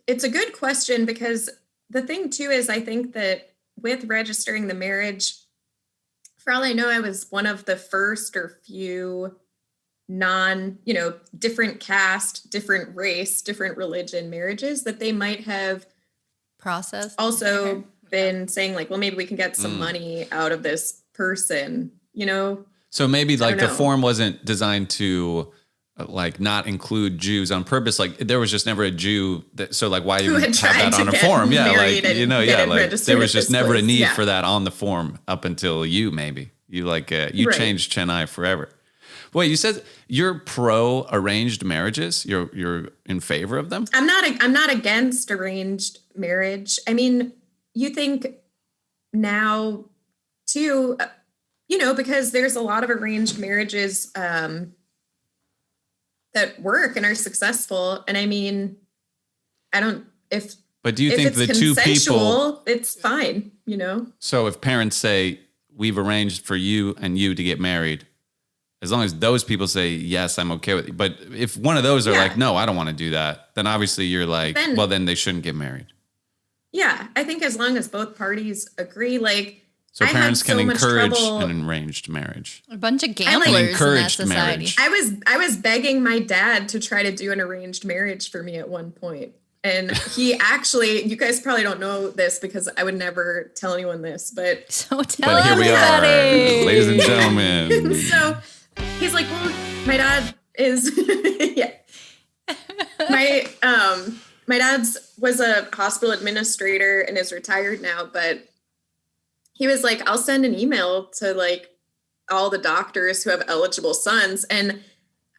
It's a good question because the thing too is I think that with registering the marriage, for all I know, I was one of the first or few different caste, different race, different religion marriages that they might have processed. Also been saying like, well, maybe we can get some money out of this person, So maybe like the form wasn't designed to like not include Jews on purpose. Like there was just never a Jew so like why even have that on a form? Yeah. Like, like there was just never a need for that on the form up until you changed Chennai forever. Wait, you said you're pro arranged marriages? You're in favor of them? I'm not against arranged marriage. I mean, you think now too, because there's a lot of arranged marriages that work and are successful. And I mean, but do you think the two people, it's fine, So if parents say we've arranged for you and you to get married, as long as those people say, yes, I'm okay with it. But if one of those are like, no, I don't want to do that, then obviously you're like, then they shouldn't get married. Yeah. I think as long as both parties agree, so parents can encourage an arranged marriage. A bunch of gamblers in that society. Marriage. I was begging my dad to try to do an arranged marriage for me at one point. And he actually, you guys probably don't know this because I would never tell anyone this, but tell here we are, ladies and gentlemen. So he's like, well, my dad is, my dad's was a hospital administrator and is retired now, but he was like, I'll send an email to all the doctors who have eligible sons. And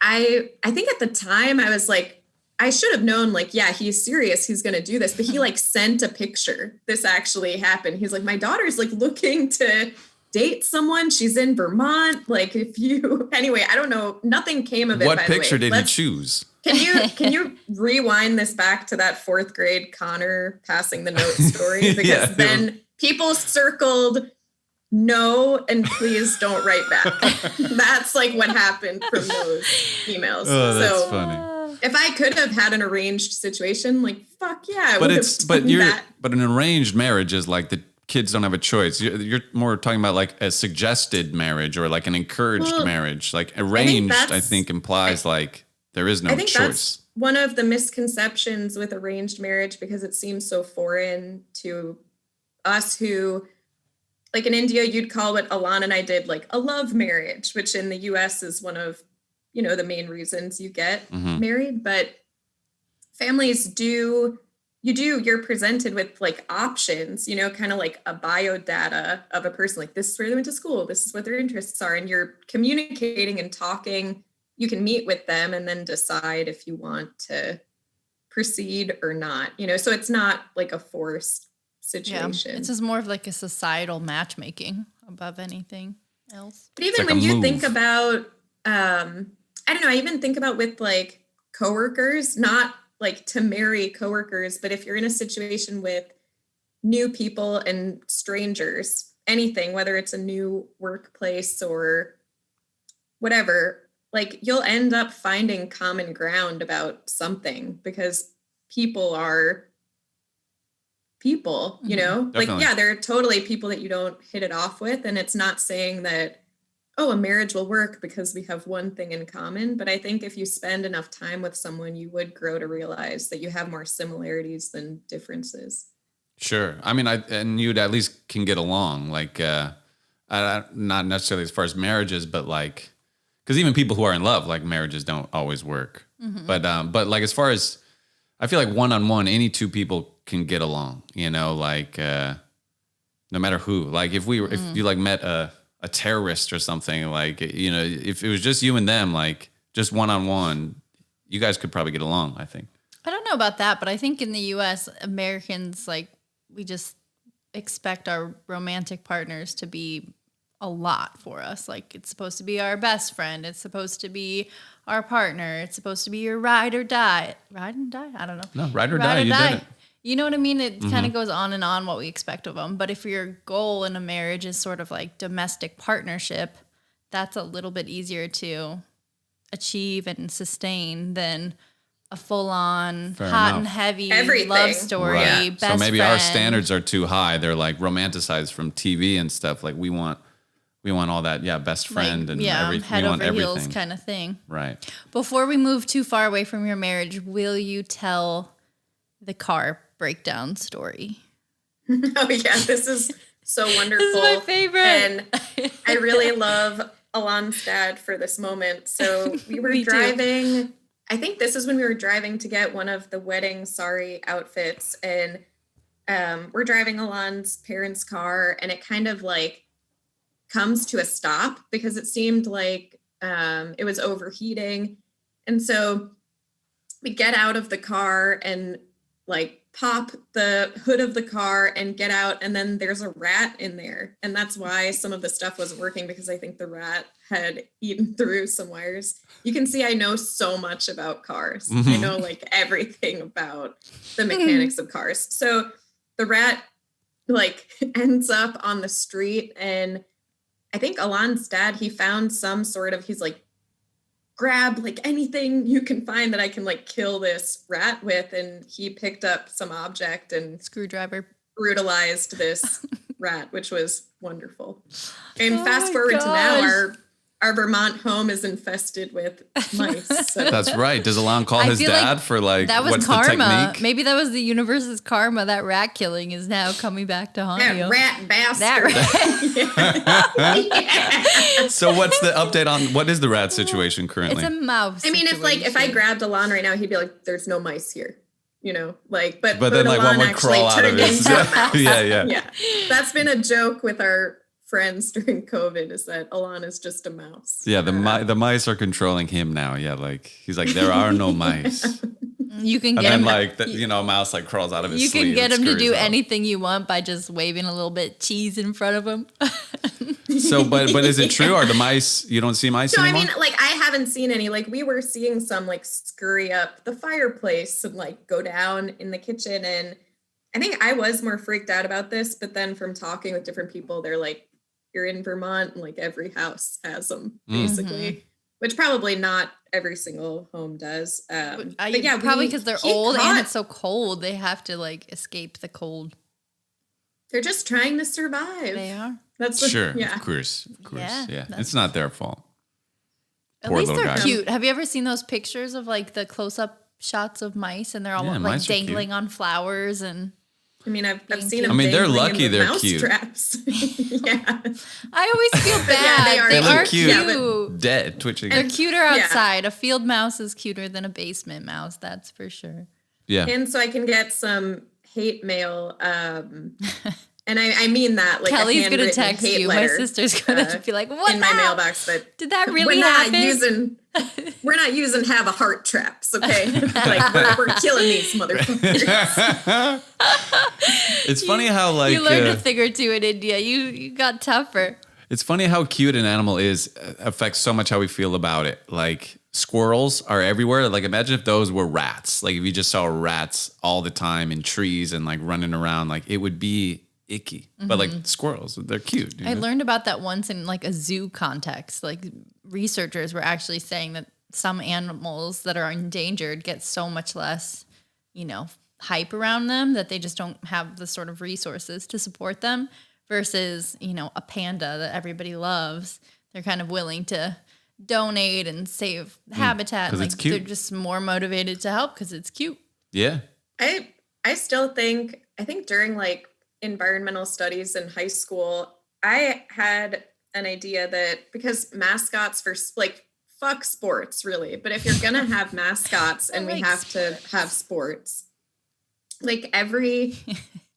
I think at the time I was like, I should have known he's serious. He's going to do this. But he sent a picture. This actually happened. He's like, my daughter's looking to date someone. She's in Vermont. Anyway, I don't know. Nothing came of it. What picture did he choose? Can you rewind this back to that 4th grade Connor passing the note story? Because then people circled no and please don't write back. That's what happened from those emails. Oh, that's funny. If I could have had an arranged situation, fuck yeah. But an arranged marriage is the kids don't have a choice. You're more talking about a suggested marriage or an encouraged marriage. Arranged, I think implies there is no choice. I think that's one of the misconceptions with arranged marriage because it seems so foreign to us who, in India, you'd call what Alana and I did a love marriage, which in the US is one of, the main reasons you get married. But families you're presented with options, kind of a biodata of a person. This is where they went to school. This is what their interests are. And you're communicating and talking. You can meet with them and then decide if you want to proceed or not, so it's not a forced situation. Yeah, it's just more of a societal matchmaking above anything else. But even when you think about, I don't know, I even think about with coworkers, not to marry coworkers, but if you're in a situation with new people and strangers, anything, whether it's a new workplace or whatever, you'll end up finding common ground about something because people are people, Definitely. there are totally people that you don't hit it off with. And it's not saying that, a marriage will work because we have one thing in common. But I think if you spend enough time with someone, you would grow to realize that you have more similarities than differences. Sure. I mean, and you'd at least can get along, not necessarily as far as marriages, but because even people who are in love, marriages don't always work. Mm-hmm. But as far as, I feel one-on-one, any two people can get along, no matter who. If you met a terrorist or something, if it was just you and them, just one-on-one, you guys could probably get along, I think. I don't know about that, but I think in the US, Americans, we just expect our romantic partners to be a lot for us. It's supposed to be our best friend. It's supposed to be our partner. It's supposed to be your ride or die. Ride and die? I don't know. No, ride or die. You did it. You know what I mean? It kind of goes on and on what we expect of them. But if your goal in a marriage is sort of domestic partnership, that's a little bit easier to achieve and sustain than a full-on Fair hot enough. and heavy Everything. love story. Right. Best So maybe friend. our standards are too high. They're like romanticized from TV and stuff. Like we want all that, best friend and everything. Head We want over heels everything. kind of thing. Right. Before we move too far away from your marriage, will you tell the car breakdown story? Oh yeah, this is so wonderful. This is my favorite. And I really love Alon's dad for this moment. So we were driving, I think this is when we were driving to get one of the wedding sari outfits. And we're driving Alon's parents' car, and it kind of like comes to a stop because it seemed like it was overheating. And so we get out of the car and like pop the hood of the car and get out, and then there's a rat in there. And that's why some of the stuff wasn't working, because I think the rat had eaten through some wires. You can see I know so much about cars. Mm-hmm. I know like everything about the mechanics of cars. So the rat like ends up on the street, and I think Alon's dad, he found some sort of, he's like, grab like anything you can find that I can like kill this rat with. And he picked up some object and Screwdriver. brutalized this rat, which was wonderful. And fast forward to now, our Vermont home is infested with mice. So. That's right. Does Alon call his dad like for like, that was what's karma? the technique? Maybe that was the universe's karma. That rat killing is now coming back to haunt you. That rat bastard. That rat. So what's the update on, what is the rat situation currently? It's a mouse. I mean, if I grabbed Alon right now, he'd be like, there's no mice here. You know, like, but then like Alon one would crawl out of turned his, into a mouse. yeah. That's been a joke with our friends during COVID, is that Alon is just a mouse. Yeah, the mice are controlling him now. Yeah, like he's like, there are no mice. You can And get then him. like a mouse like crawls out of his You sleeve. can get and him to scurries do off. anything you want by just waving a little bit cheese in front of him. So, but is it true? Are the mice? You don't see mice No, anymore? I mean, like, I haven't seen any. Like, we were seeing some like scurry up the fireplace and like go down in the kitchen. And I think I was more freaked out about this, but then from talking with different people, they're like, you're in Vermont and like every house has them basically, which probably not every single home does. But yeah, probably because they're old and it's so cold, they have to like escape the cold. They're just trying to survive. They are. That's Sure, yeah. of course. Yeah. that's- It's not their fault. At Poor least little they're guys. cute. Have you ever seen those pictures of like the close-up shots of mice, and they're all Yeah, like mice are cute. dangling on flowers? And I mean, I've seen cute. them. I mean, they're dangling lucky in the they're mouse cute. Traps. Yeah. I always feel bad. they are They They are look cute. cute. Dead, twitching. They're cuter outside. A field mouse is cuter than a basement mouse. That's for sure. Yeah. And so I can get some hate mail. And I mean that, like, Kelly's a gonna handwritten text hate you. My letter, sister's gonna be like, "What in my now? mailbox?" But Did that really we're not happen?" using. We're not using have a heart traps, okay? Like we're killing these motherfuckers. It's funny how like You learned a thing or two in India. You got tougher. it's funny how cute an animal is affects so much how we feel about it. Like squirrels are everywhere. Like imagine if those were rats. Like if you just saw rats all the time in trees and like running around, like it would be icky. But like squirrels, they're cute. I learned about that once in like a zoo context. Like researchers were actually saying that some animals that are endangered get so much less, hype around them, that they just don't have the sort of resources to support them, versus, a panda that everybody loves. They're kind of willing to donate and save habitat. 'cause Like it's cute. they're just more motivated to help because it's cute. Yeah. I still think during like environmental studies in high school, I had an idea that because mascots for like fuck sports really, but if you're gonna have mascots and we have to have sports, like every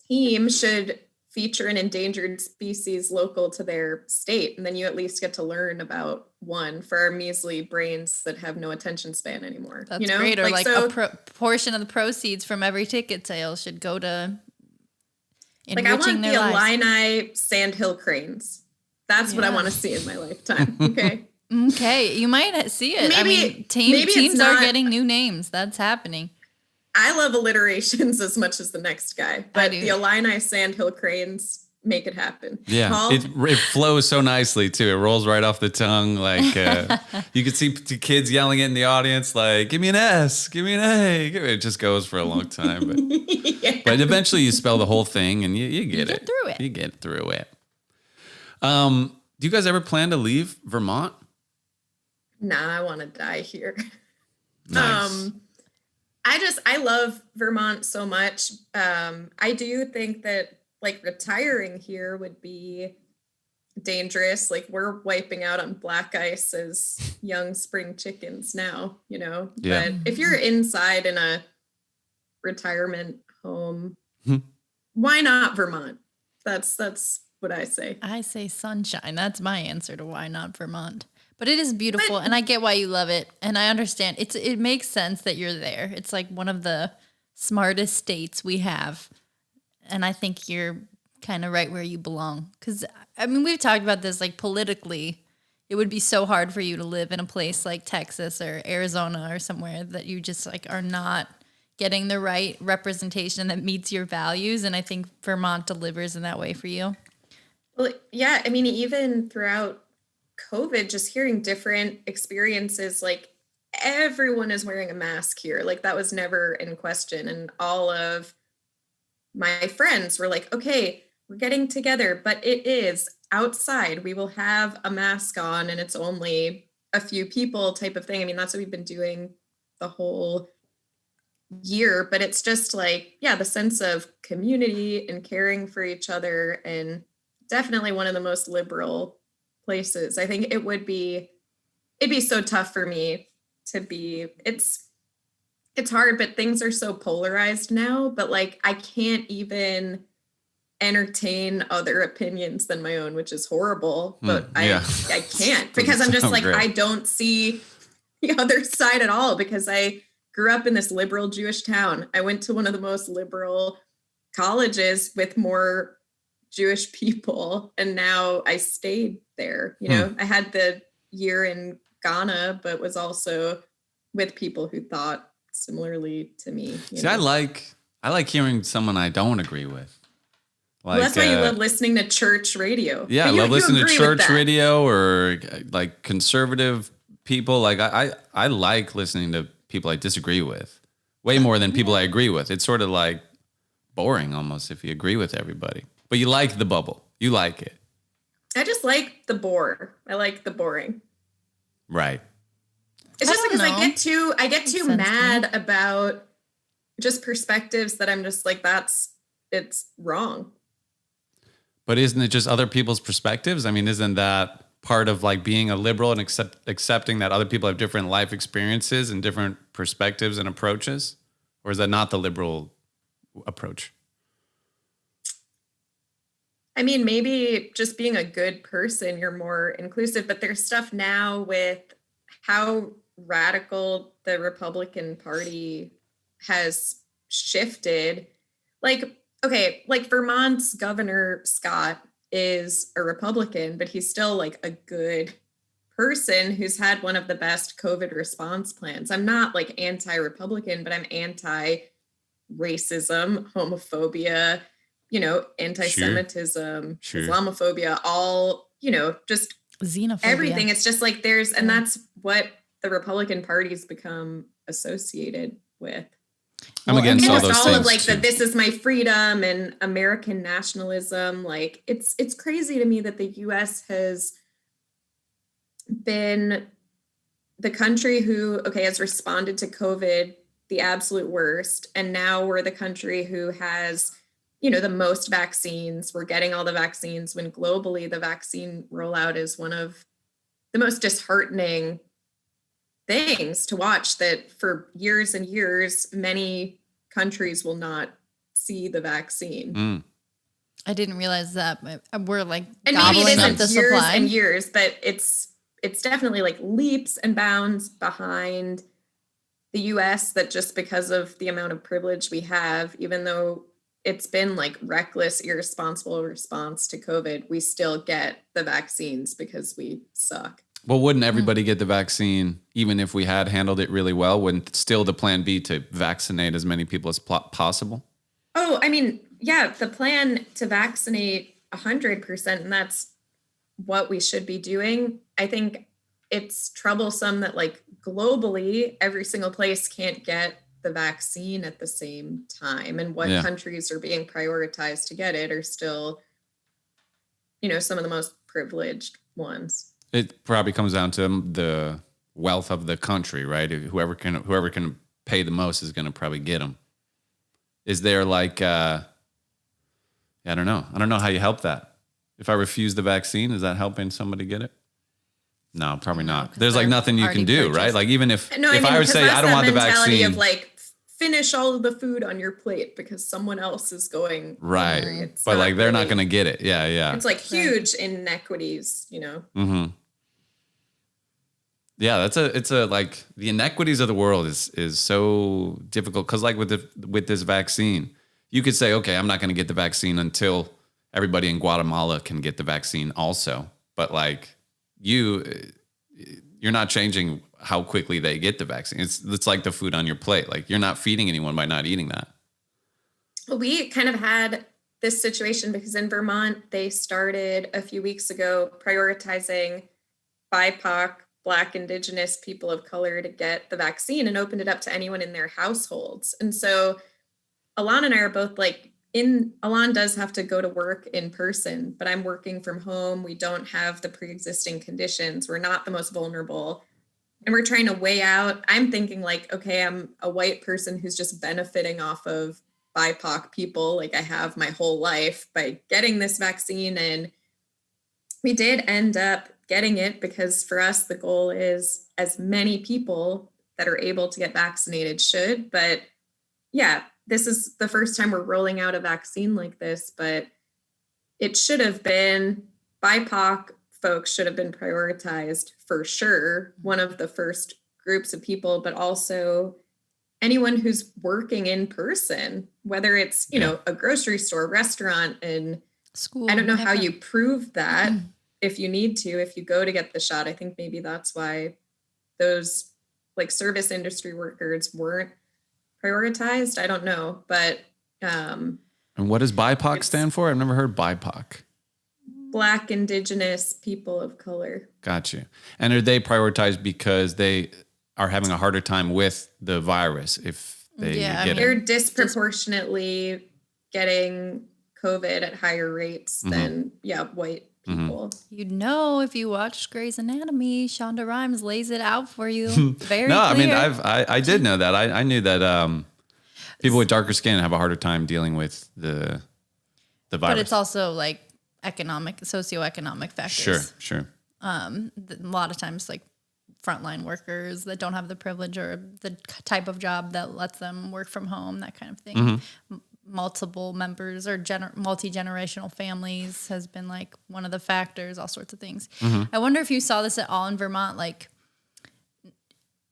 team should feature an endangered species local to their state, and then you at least get to learn about one for our measly brains that have no attention span anymore. That's great. Or like a portion of the proceeds from every ticket sale should go to enriching I want their the lives. Illini sandhill cranes. That's what I want to see in my lifetime. Okay. Okay, you might see it. I Maybe- mean, maybe it's teams are not- getting new names. That's happening. I love alliterations as much as the next guy, but do. the Illini sandhill cranes, make it happen. Yeah, Paul? it flows so nicely too. It rolls right off the tongue. Like you could see kids yelling it in the audience, like "Give me an S, give me an A." It just goes for a long time, but but eventually you spell the whole thing and you get it. Through it. You get through it. Do you guys ever plan to leave Vermont? Nah, I want to die here. Nice. I love Vermont so much. I do think that like retiring here would be dangerous. Like we're wiping out on black ice as young spring chickens now, Yeah. But if you're inside in a retirement home, why not Vermont? That's what I say. I say sunshine. That's my answer to why not Vermont. But it is beautiful, and I get why you love it, and I understand. It makes sense that you're there. It's like one of the smartest states we have, and I think you're kind of right where you belong. Because, I mean, we've talked about this, like, politically, it would be so hard for you to live in a place like Texas or Arizona or somewhere that you just, like, are not getting the right representation that meets your values, and I think Vermont delivers in that way for you. Well, yeah, I mean, even throughout COVID, just hearing different experiences, like everyone is wearing a mask here. Like that was never in question. And all of my friends were like, okay, we're getting together, but it is outside. We will have a mask on and it's only a few people type of thing. I mean, that's what we've been doing the whole year, but it's just like, yeah, the sense of community and caring for each other, and definitely one of the most liberal places. I think it'd be so tough for me to be, it's hard, but things are so polarized now, but like I can't even entertain other opinions than my own, which is horrible, but I can't because I'm just like, great. I don't see the other side at all because I grew up in this liberal Jewish town. I went to one of the most liberal colleges with more Jewish people, and now I stayed there. I had the year in Ghana, but was also with people who thought similarly to me. See, I like hearing someone I don't agree with. Like, well, that's why you love listening to church radio. Yeah, I love listening to church radio or like conservative people. Like I like listening to people I disagree with way more than people I agree with. It's sort of like boring almost if you agree with everybody. But you like the bubble. You like it. I just like the bore. I like the boring. Right. It's just because I get too mad about just perspectives that I'm just like, it's wrong. But isn't it just other people's perspectives? I mean, isn't that part of like being a liberal and accepting that other people have different life experiences and different perspectives and approaches? Or is that not the liberal approach? I mean, maybe just being a good person, you're more inclusive, but there's stuff now with how radical the Republican Party has shifted. Like, okay, like Vermont's Governor Scott is a Republican, but he's still like a good person who's had one of the best COVID response plans. I'm not like anti-Republican, but I'm anti-racism, homophobia, anti-Semitism, Islamophobia, all, just xenophobia, everything. It's just like and that's what the Republican Party's become associated with. I'm against all those things. Of like this is my freedom and American nationalism. Like it's crazy to me that the US has been the country who, has responded to COVID the absolute worst. And now we're the country who has, the most vaccines. We're getting all the vaccines when globally the vaccine rollout is one of the most disheartening things to watch, that for years and years, many countries will not see the vaccine. I didn't realize that. We're like gobbling up the years supply. And years, but it's definitely like leaps and bounds behind the US, that just because of the amount of privilege we have, even though it's been like reckless, irresponsible response to COVID, we still get the vaccines because we suck. Well, wouldn't everybody get the vaccine even if we had handled it really well? Wouldn't still the plan be to vaccinate as many people as possible? Oh, I mean, yeah, the plan to vaccinate 100%. And that's what we should be doing. I think it's troublesome that like globally, every single place can't get the vaccine at the same time. And what countries are being prioritized to get it are still, some of the most privileged ones. It probably comes down to the wealth of the country, right? Whoever can pay the most is going to probably get them. Is there like, I don't know. I don't know how you help that. If I refuse the vaccine, is that helping somebody get it? No, probably not. There's like nothing you can do, right? Like even if I would say I don't want the vaccine, of like finish all of the food on your plate because someone else is going right. But like they're not going to get it. Yeah. It's like huge inequities, Mm-hmm. Yeah, it's a like the inequities of the world is so difficult because like with this vaccine, you could say, okay, I'm not going to get the vaccine until everybody in Guatemala can get the vaccine also. But like you're not changing how quickly they get the vaccine. It's like the food on your plate. Like you're not feeding anyone by not eating that. Well, we kind of had this situation because in Vermont, they started a few weeks ago prioritizing BIPOC, Black, Indigenous, people of color to get the vaccine and opened it up to anyone in their households. And so Alon and I are both like, Alon does have to go to work in person, but I'm working from home. We don't have the pre-existing conditions. We're not the most vulnerable. And we're trying to weigh out. I'm thinking like, okay, I'm a white person who's just benefiting off of BIPOC people. Like I have my whole life by getting this vaccine. And we did end up getting it because for us, the goal is as many people that are able to get vaccinated should. But yeah, this is the first time we're rolling out a vaccine like this, but it should have been BIPOC folks should have been prioritized for sure. One of the first groups of people, but also anyone who's working in person, whether it's, a grocery store, restaurant, and school. I don't know how you prove that if you need to, if you go to get the shot. I think maybe that's why those like service industry workers weren't prioritized. I don't know, but and what does BIPOC stand for? I've never heard BIPOC. Black, Indigenous, people of color. Got you. And are they prioritized because they are having a harder time with the virus if they get it? They're disproportionately getting COVID at higher rates than white people. You'd know if you watched Grey's Anatomy. Shonda Rhimes lays it out for you. Very clear. I mean, I did know that. I knew that people with darker skin have a harder time dealing with the virus. But it's also like socioeconomic factors. Sure. A lot of times, like frontline workers that don't have the privilege or the type of job that lets them work from home, that kind of thing. Multiple members or multi-generational families has been like one of the factors, all sorts of things. I wonder if you saw this at all in Vermont, like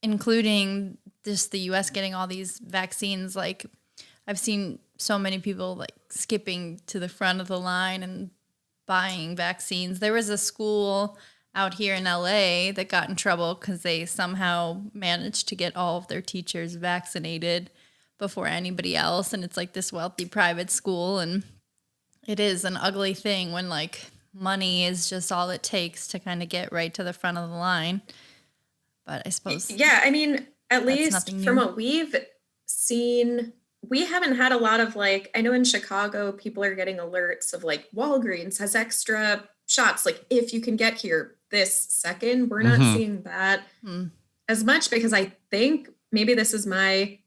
including just the US getting all these vaccines. Like I've seen so many people like skipping to the front of the line and buying vaccines. There was a school out here in LA that got in trouble because they somehow managed to get all of their teachers vaccinated before anybody else. And it's like this wealthy private school. And it is an ugly thing when like money is just all it takes to kind of get right to the front of the line. But I suppose. Yeah. I mean, at least from what we've seen, we haven't had a lot of like, I know in Chicago, people are getting alerts of like Walgreens has extra shots. Like if you can get here this second, we're not seeing that as much because I think maybe this is my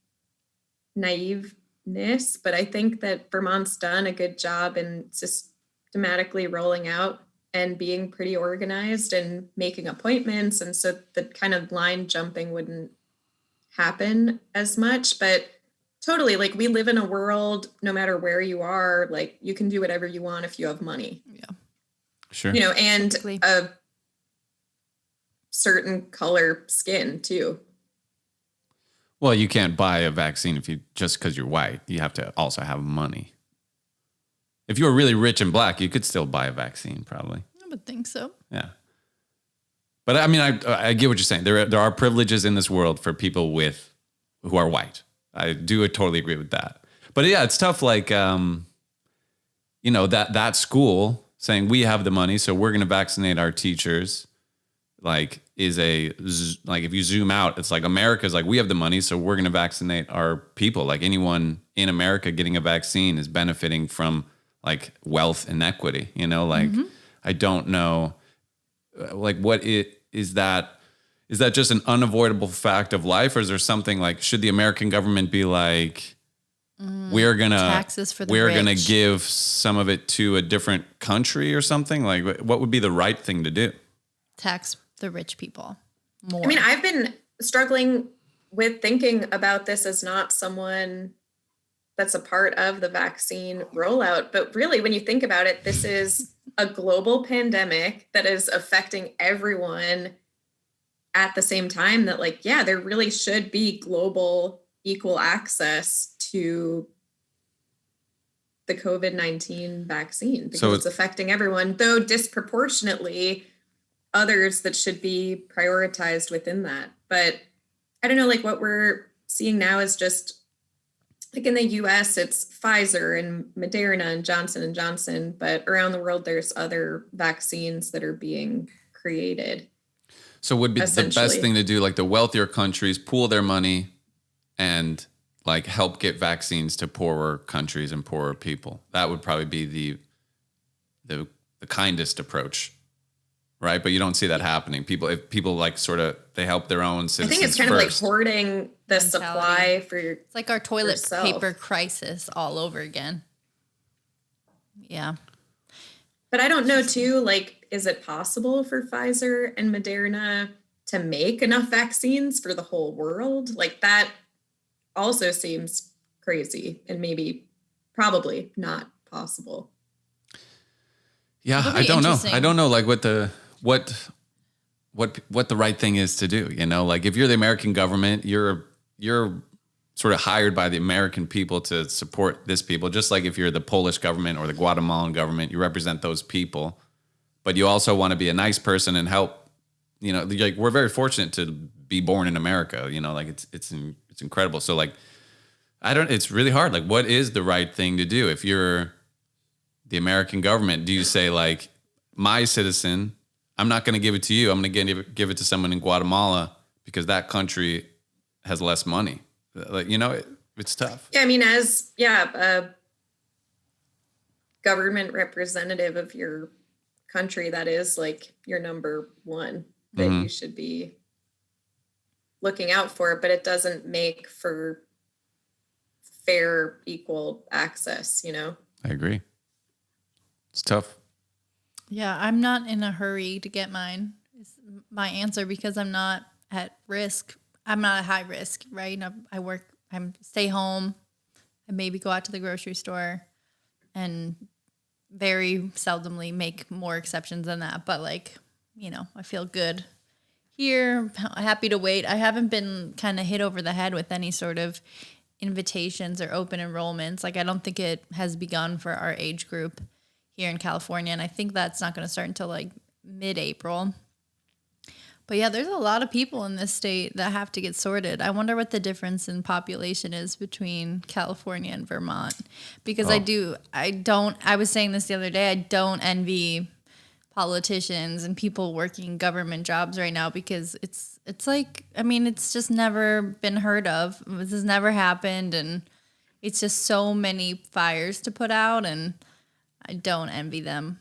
naiveness, but I think that Vermont's done a good job in systematically rolling out and being pretty organized and making appointments. And so the kind of line jumping wouldn't happen as much, but totally, like we live in a world, no matter where you are, like you can do whatever you want if you have money. Yeah. Sure. And a certain color skin too. Well, you can't buy a vaccine just because you're white. You have to also have money. If you were really rich and black, you could still buy a vaccine, probably. I would think so. Yeah. But I mean, I get what you're saying. There are privileges in this world for people who are white. I do totally agree with that. But yeah, it's tough. Like, you know, that school saying we have the money, so we're going to vaccinate our teachers, like like if you zoom out, it's like America's like we have the money, so we're going to vaccinate our people. Like anyone in America getting a vaccine is benefiting from like wealth inequity, you know, like I don't know, like what it is that. Is that just an unavoidable fact of life, or is there something like, should the American government be like, we're gonna give some of it to a different country or something? Like, what would be the right thing to do? Tax the rich people more. I mean, I've been struggling with thinking about this as not someone that's a part of the vaccine rollout, but really, when you think about it, this is a global pandemic that is affecting everyone at the same time. That like, yeah, there really should be global equal access to the COVID-19 vaccine because it's affecting everyone, though disproportionately others that should be prioritized within that. But I don't know, like what we're seeing now is just like in the US, it's Pfizer and Moderna and Johnson & Johnson, but around the world, there's other vaccines that are being created. So would be the best thing to do, like the wealthier countries pool their money and like help get vaccines to poorer countries and poorer people. That would probably be the kindest approach, right? But you don't see that happening. If people like sort of they help their own citizens. I think it's kind of like hoarding the supply for your. It's like our toilet paper crisis all over again. Yeah. But I don't know too, like, is it possible for Pfizer and Moderna to make enough vaccines for the whole world? Like that also seems crazy and probably not possible. Yeah, I don't know. I don't know like what the right thing is to do, you know? Like if you're the American government, you're sort of hired by the American people to support this people. Just like if you're the Polish government or the Guatemalan government, you represent those people, but you also want to be a nice person and help, you know, like we're very fortunate to be born in America, you know, like it's incredible. So like, it's really hard. Like what is the right thing to do? If you're the American government, do you say like my citizen, I'm not going to give it to you. I'm going to give it to someone in Guatemala because that country has less money. Like, you know, it's tough. Yeah, I mean, as a government representative of your country, that is like your number one that you should be looking out for, but it doesn't make for fair, equal access, you know? I agree. It's tough. Yeah, I'm not in a hurry to get mine, is my answer, because I'm not at risk. I'm not at high risk, right? I stay home. I maybe go out to the grocery store and very seldomly make more exceptions than that. But like, you know, I feel good here. Happy to wait. I haven't been kind of hit over the head with any sort of invitations or open enrollments. Like I don't think it has begun for our age group here in California. And I think that's not going to start until like mid-April. But yeah, there's a lot of people in this state that have to get sorted. I wonder what the difference in population is between California and Vermont. Because I was saying this the other day, I don't envy politicians and people working government jobs right now because it's like, I mean, it's just never been heard of. This has never happened. And it's just so many fires to put out, and I don't envy them.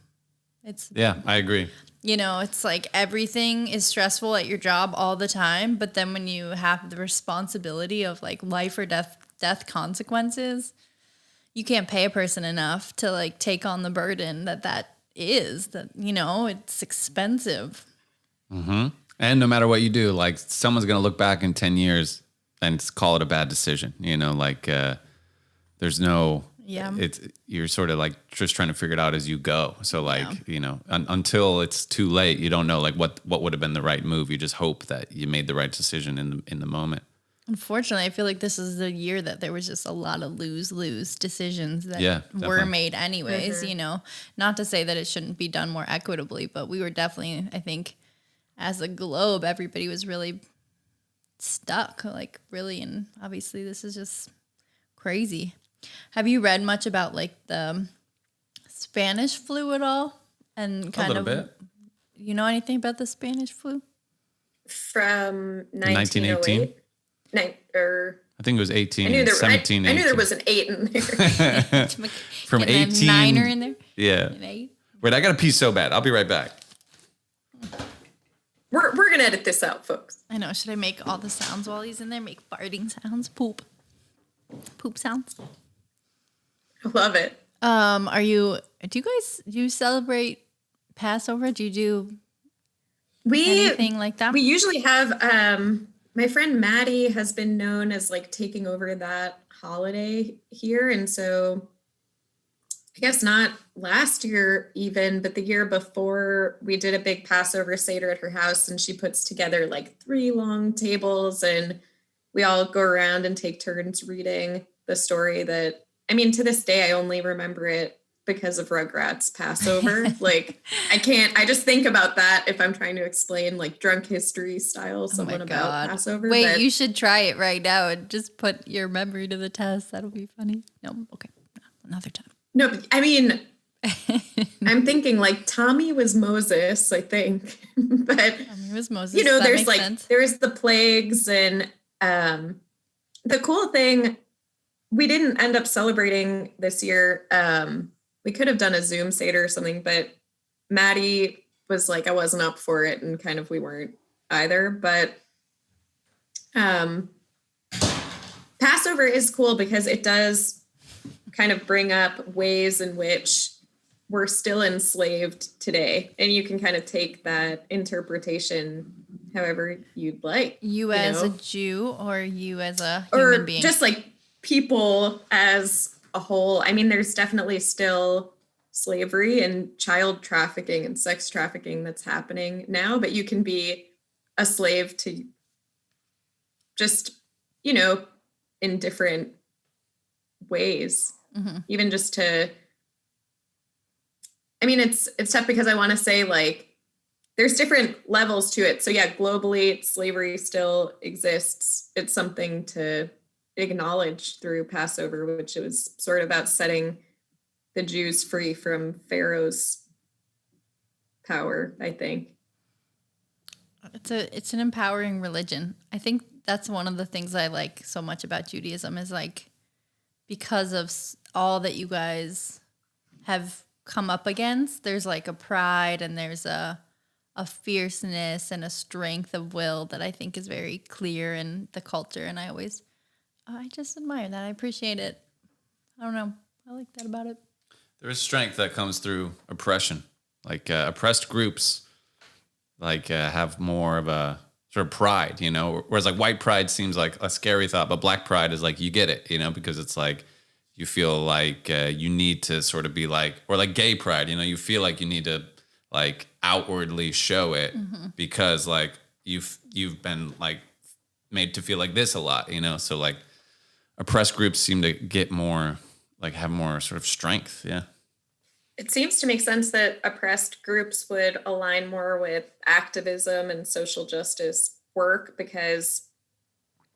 Yeah, I agree. You know, it's like everything is stressful at your job all the time. But then when you have the responsibility of like life or death consequences, you can't pay a person enough to like take on the burden that is, you know, it's expensive. Mm-hmm. And no matter what you do, like someone's going to look back in 10 years and call it a bad decision. You know, like there's no... Yeah, you're sort of like just trying to figure it out as you go. So like, you know, until it's too late, you don't know like what would have been the right move. You just hope that you made the right decision in the moment. Unfortunately, I feel like this is the year that there was just a lot of lose decisions that were made anyways, mm-hmm. You know, not to say that it shouldn't be done more equitably, but we were definitely, I think, as a globe, everybody was really stuck, like really. And obviously this is just crazy. Have you read much about like the Spanish flu at all? And kind a little bit. You know anything about the Spanish flu? From 1918? I think it was 18. I knew there, 17, I knew there was an 8 in there. From 18. Niner in there? Yeah. An 8? Wait, I got to pee so bad. I'll be right back. We're going to edit this out, folks. I know. Should I make all the sounds while he's in there? Make farting sounds? Poop sounds? I love it. Do you celebrate Passover? Do you do anything like that? We usually have, my friend Maddie has been known as like taking over that holiday here. And so I guess not last year even, but the year before we did a big Passover Seder at her house, and she puts together like 3 long tables and we all go around and take turns reading the story that, I mean, to this day, I only remember it because of Rugrats Passover. Like I just think about that if I'm trying to explain like drunk history style someone about Passover. Wait, you should try it right now and just put your memory to the test. That'll be funny. No, okay. Another time. No, I mean, I'm thinking like Tommy was Moses, I think. But Tommy was Moses. You know, that there's like sense. there's the plagues, and the cool thing, we didn't end up celebrating this year. We could have done a Zoom Seder or something, but Maddie was like, I wasn't up for it, and kind of we weren't either. But Passover is cool because it does kind of bring up ways in which we're still enslaved today. And you can kind of take that interpretation however you'd like. You as a Jew or you as a human being? Or just like people as a whole. I mean, there's definitely still slavery and child trafficking and sex trafficking that's happening now, but you can be a slave to just, you know, in different ways. Mm-hmm. Even just to, I mean, it's tough because I want to say like there's different levels to it. So yeah, globally slavery still exists. It's something to acknowledge through Passover, which it was sort of about setting the Jews free from Pharaoh's power, I think. It's an empowering religion. I think that's one of the things I like so much about Judaism is like, because of all that you guys have come up against, there's like a pride and there's a fierceness and a strength of will that I think is very clear in the culture. And I just admire that. I appreciate it. I don't know. I like that about it. There is strength that comes through oppression. Like oppressed groups like have more of a sort of pride, you know, whereas like white pride seems like a scary thought, but black pride is like, you get it, you know, because it's like, you feel like you need to sort of be like, or like gay pride, you know, you feel like you need to like outwardly show it because like you've been like made to feel like this a lot, you know? So like oppressed groups seem to get more, like have more sort of strength. Yeah. It seems to make sense that oppressed groups would align more with activism and social justice work because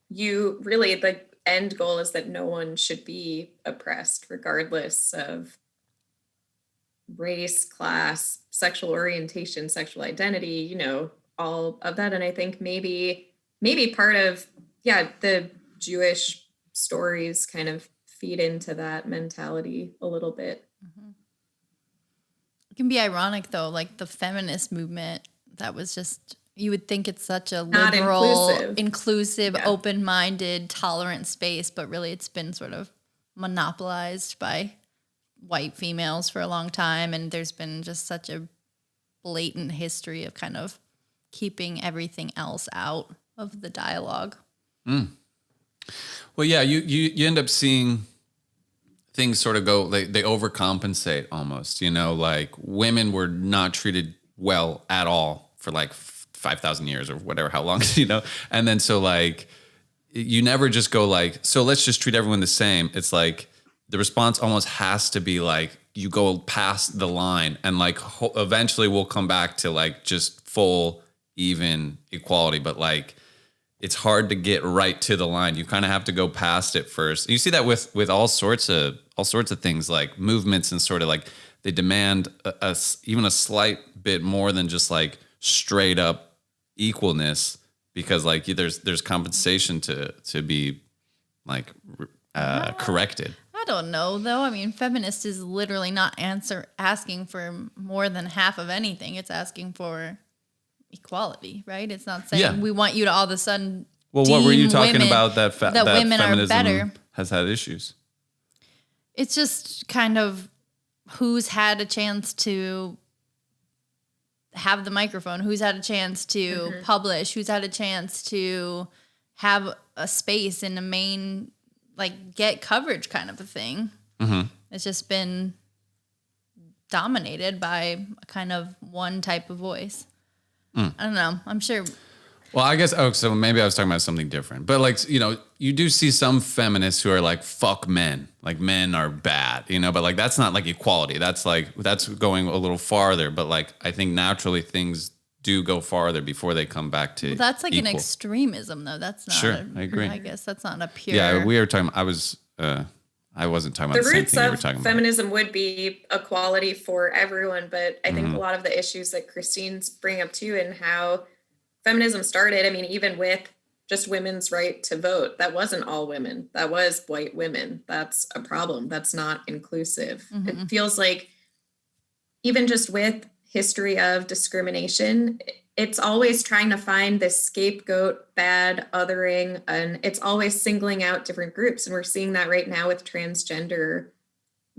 the end goal is that no one should be oppressed regardless of race, class, sexual orientation, sexual identity, you know, all of that. And I think maybe part of, the Jewish stories kind of feed into that mentality a little bit. Mm-hmm. It can be ironic though, like the feminist movement that was just, you would think it's such a liberal, inclusive, open-minded, tolerant space, but really it's been sort of monopolized by white females for a long time. And there's been just such a blatant history of kind of keeping everything else out of the dialogue. Mm. Well, yeah, you end up seeing things sort of go, they overcompensate almost, you know, like women were not treated well at all for like 5,000 years or whatever, how long, you know? And then so like, you never just go like, so let's just treat everyone the same. It's like the response almost has to be like, you go past the line and like eventually we'll come back to like just full, even equality. But like, it's hard to get right to the line. You kind of have to go past it first. You see that with all sorts of things like movements and sort of like they demand even a slight bit more than just like straight up equalness, because like there's compensation to be like corrected. I don't know though. I mean, feminist is literally not asking for more than half of anything. It's asking for equality, right? It's not saying we want you to all of a sudden. Well, what were you talking about that women feminism are better has had issues? It's just kind of who's had a chance to have the microphone, who's had a chance to publish, who's had a chance to have a space in the main, like, get coverage kind of a thing. Mm-hmm. It's just been dominated by kind of one type of voice. I don't know. I'm sure. Well, I guess, so maybe I was talking about something different. But, like, you know, you do see some feminists who are like, fuck men. Like, men are bad, you know? But, like, that's not, like, equality. That's going a little farther. But, like, I think naturally things do go farther before they come back to that's like equal. an extremism, though. That's not. Sure, I agree. I guess that's not a pure. Yeah, we were talking. I wasn't talking about the same thing you were talking about. The roots of feminism would be equality for everyone, but I think a lot of the issues that Christine's bringing up too, and how feminism started, I mean, even with just women's right to vote, that wasn't all women. That was white women. That's a problem. That's not inclusive. Mm-hmm. It feels like even just with history of discrimination, it's always trying to find this scapegoat, bad, othering, and it's always singling out different groups. And we're seeing that right now with transgender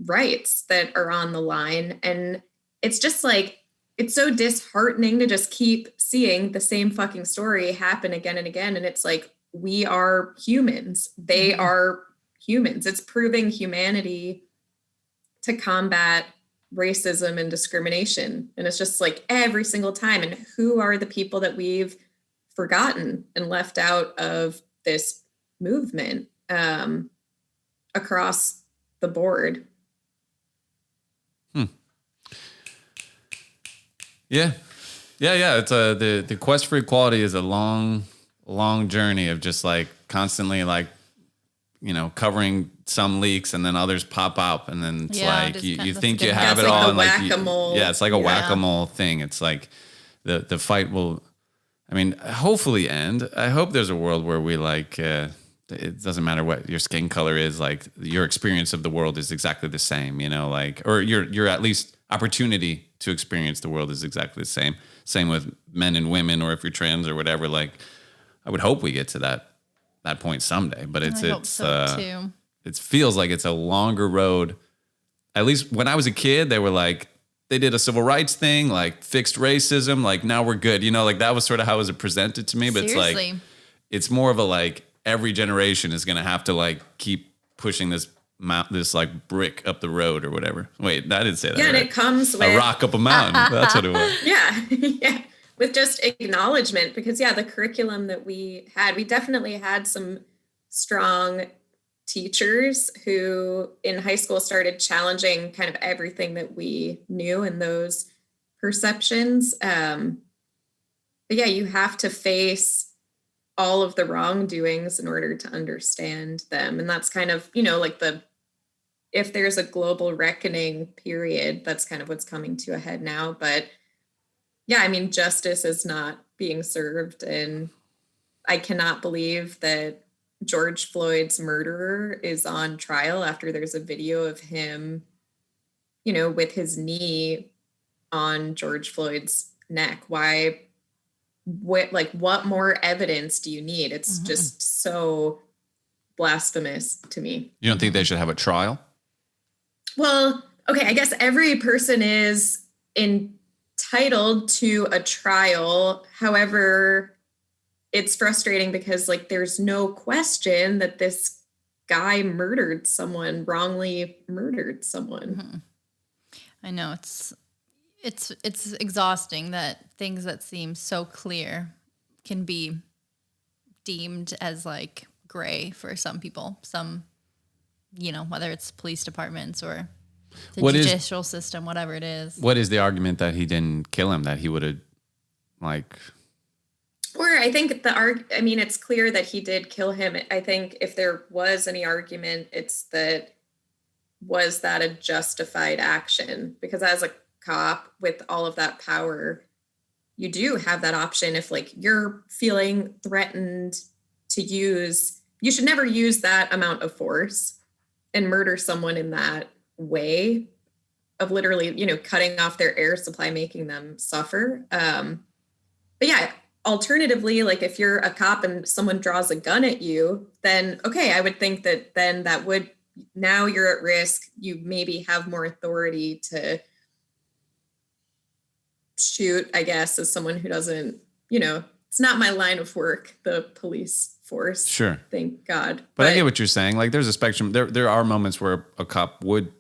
rights that are on the line. And it's just like, it's so disheartening to just keep seeing the same fucking story happen again and again. And it's like, we are humans. They are humans. It's proving humanity to combat racism and discrimination. And it's just like every single time. And who are the people that we've forgotten and left out of this movement across the board? Yeah. It's the quest for equality is a long journey of just like constantly like, you know, covering some leaks and then others pop up, and then it's like you think you have it all, and like it's like a whack-a-mole thing. It's like the fight will, I mean, hopefully end. I hope there's a world where we like it doesn't matter what your skin color is, like your experience of the world is exactly the same, you know, like, or your at least opportunity to experience the world is exactly the same. Same with men and women, or if you're trans or whatever. Like, I would hope we get to that point someday, but it feels like it's a longer road. At least when I was a kid, they were like, they did a civil rights thing, like fixed racism, like now we're good. You know, like that was sort of how it was presented to me. But Seriously. It's like, it's more of a like every generation is going to have to like keep pushing this like brick up the road or whatever. Wait, I didn't say that. Yeah, right? And it comes with a rock up a mountain. That's what it was. Yeah. With just acknowledgement, because the curriculum that we definitely had some strong teachers who in high school started challenging kind of everything that we knew and those perceptions. But you have to face all of the wrongdoings in order to understand them. And that's kind of, you know, like if there's a global reckoning period, that's kind of what's coming to a head now. But I mean, justice is not being served. And I cannot believe that George Floyd's murderer is on trial after there's a video of him, you know, with his knee on George Floyd's neck. Why? What more evidence do you need? It's just so blasphemous to me. You don't think they should have a trial? Well, okay, I guess every person is entitled to a trial. However, it's frustrating because like there's no question that this guy wrongly murdered someone. Mm-hmm. I know it's exhausting that things that seem so clear can be deemed as like gray for some people. Some, you know, whether it's police departments or the judicial system, whatever it is. What is the argument that he didn't kill him, that he would have like... Or I think it's clear that he did kill him. I think if there was any argument, it's that was that a justified action? Because as a cop with all of that power, you do have that option. If like you're feeling threatened to use, you should never use that amount of force and murder someone in that way of literally, you know, cutting off their air supply, making them suffer. But yeah, alternatively, like if you're a cop and someone draws a gun at you, then okay, I would think that then that would, now you're at risk. You maybe have more authority to shoot, I guess, as someone who doesn't, you know, it's not my line of work, the police force. Sure. Thank God. But I get what you're saying. Like there's a spectrum. There are moments where a cop would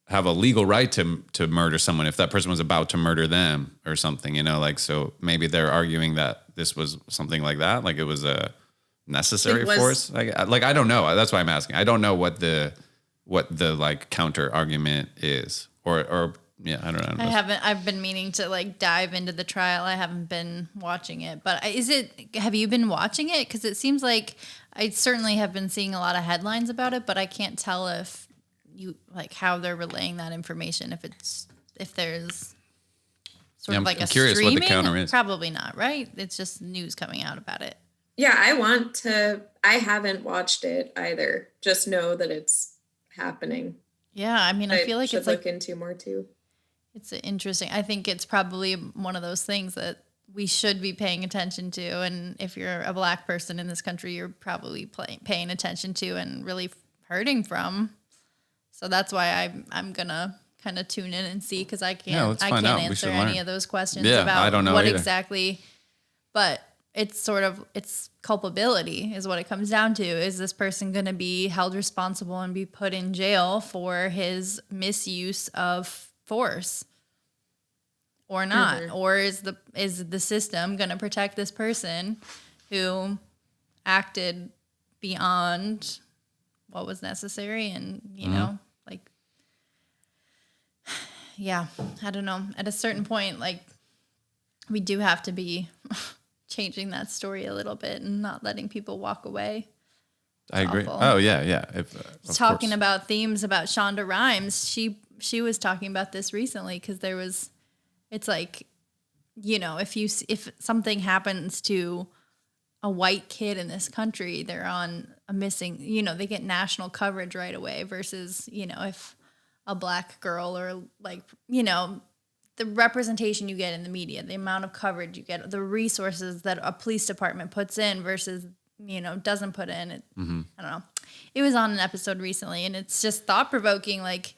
have a legal right to murder someone if that person was about to murder them or something, you know, like, so maybe they're arguing that this was something like that. Like it was a necessary force. Like I don't know. That's why I'm asking. I don't know what the like counter argument is or yeah, I don't know. I've been meaning to like dive into the trial. I haven't been watching it, but have you been watching it? Cause it seems like I certainly have been seeing a lot of headlines about it, but I can't tell if you like how they're relaying that information. If there's sort of like a curious streaming, what the counter is. Probably not, right? It's just news coming out about it. Yeah, I haven't watched it either. Just know that it's happening. Yeah, I mean, I feel like should it's look like, into more too. It's interesting. I think it's probably one of those things that we should be paying attention to. And if you're a Black person in this country, you're probably paying attention to and really hurting from. So that's why I'm gonna kind of tune in and see, because I can't answer any of those questions about I don't know what either. Exactly. But it's sort of, it's culpability is what it comes down to. Is this person going to be held responsible and be put in jail for his misuse of force or not? Mm-hmm. Or is the system going to protect this person who acted beyond what was necessary? And, you know, like, yeah, I don't know. At a certain point, like, we do have to be changing that story a little bit and not letting people walk away. I agree. Awful. Oh yeah. Talking about themes about Shonda Rhimes, she was talking about this recently, because it's like, you know, if something happens to a white kid in this country, they're on a missing, you know, they get national coverage right away, versus, you know, if a Black girl or like, you know, the representation you get in the media, the amount of coverage you get, the resources that a police department puts in versus, you know, doesn't put in. I don't know. It was on an episode recently, and it's just thought provoking. Like,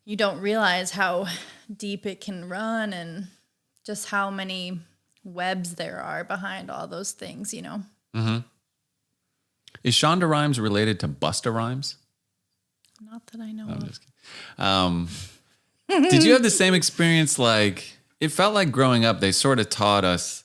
you don't realize how deep it can run and just how many webs there are behind all those things, you know? Mm-hmm. Is Shonda Rhimes related to Busta Rhymes? Not that I know of. I'm just kidding. Did you have the same experience? Like, it felt like growing up, they sort of taught us,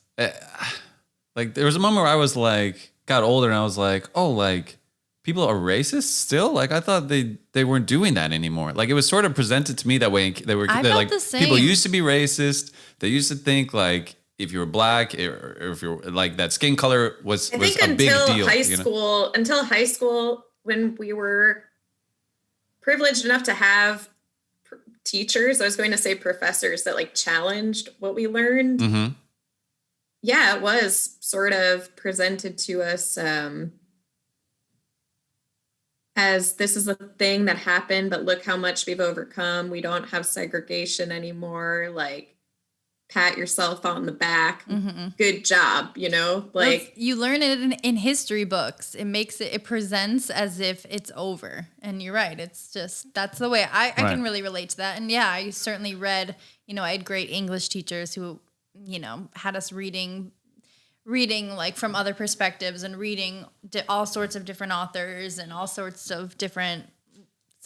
like, there was a moment where I was like, got older and I was like, oh, like, people are racist still? Like, I thought they weren't doing that anymore. Like, it was sort of presented to me that way. They're like, the same. People used to be racist. They used to think like, if you were Black or if you're like, that skin color was a big deal. Until high school, when we were privileged enough to have teachers, I was going to say professors, that like challenged what we learned. Mm-hmm. Yeah, it was sort of presented to us as this is a thing that happened, but look how much we've overcome. We don't have segregation anymore. Like, pat yourself on the back. Mm-hmm. Good job, you know? Like, you learn it in history books. It presents as if it's over. And you're right. It's just, that's the way I can really relate to that. And yeah, I certainly read, you know, I had great English teachers who, you know, had us reading like from other perspectives and reading all sorts of different authors and all sorts of different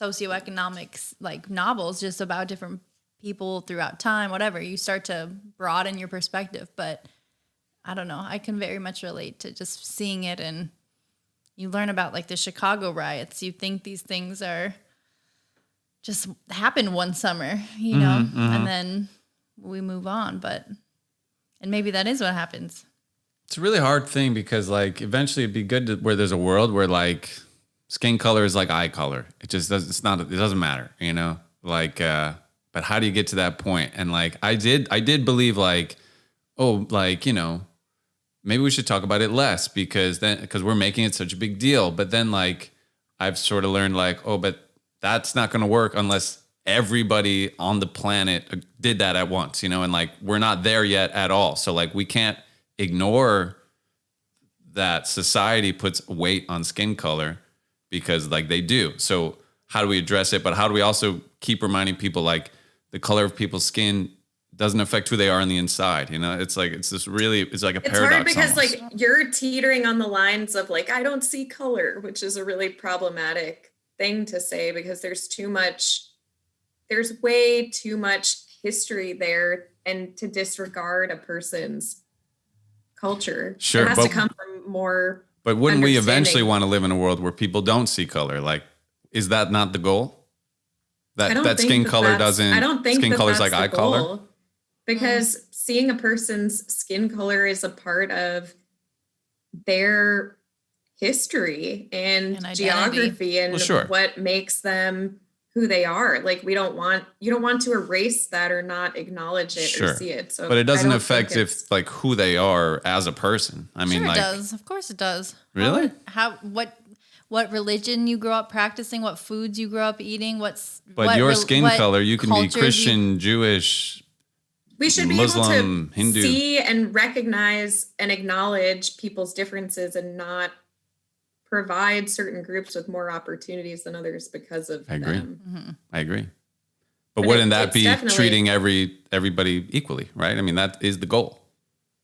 socioeconomics, like novels just about different people throughout time, whatever. You start to broaden your perspective. But I don't know, I can very much relate to just seeing it. And you learn about like the Chicago riots. You think these things are just happen one summer, you know, and then we move on. And maybe that is what happens. It's a really hard thing because like eventually it'd be good where there's a world where like skin color is like eye color. It just does. It's not. It doesn't matter. You know. Like, but how do you get to that point? And like, I did believe like, oh, like, you know, maybe we should talk about it less because we're making it such a big deal. But then like, I've sort of learned like, oh, but that's not going to work unless everybody on the planet did that at once, you know, and like, we're not there yet at all. So like, we can't ignore that society puts weight on skin color because like they do. So how do we address it? But how do we also keep reminding people like the color of people's skin doesn't affect who they are on the inside? You know, it's like, it's just really, it's like a paradox. It's hard because almost. like you're teetering on the lines of like, I don't see color, which is a really problematic thing to say because there's way too much history there, and to disregard a person's culture. Sure, it has to come from more. But wouldn't we eventually want to live in a world where people don't see color? Like, is that not the goal? That skin color doesn't. I don't think skin color is like eye color. Because seeing a person's skin color is a part of their history and geography and what makes them who they are. Like you don't want to erase that or not acknowledge it or see it. So, but it doesn't affect if like who they are as a person. I mean, like, it does. Of course, it does. Really? What religion you grow up practicing? What foods you grow up eating? Your skin color? You can be Christian, Jewish. We should be Muslim, able to Hindu. See and recognize and acknowledge people's differences and not provide certain groups with more opportunities than others because of them. Mm-hmm. I agree. But wouldn't that be treating everybody equally, right? I mean, that is the goal.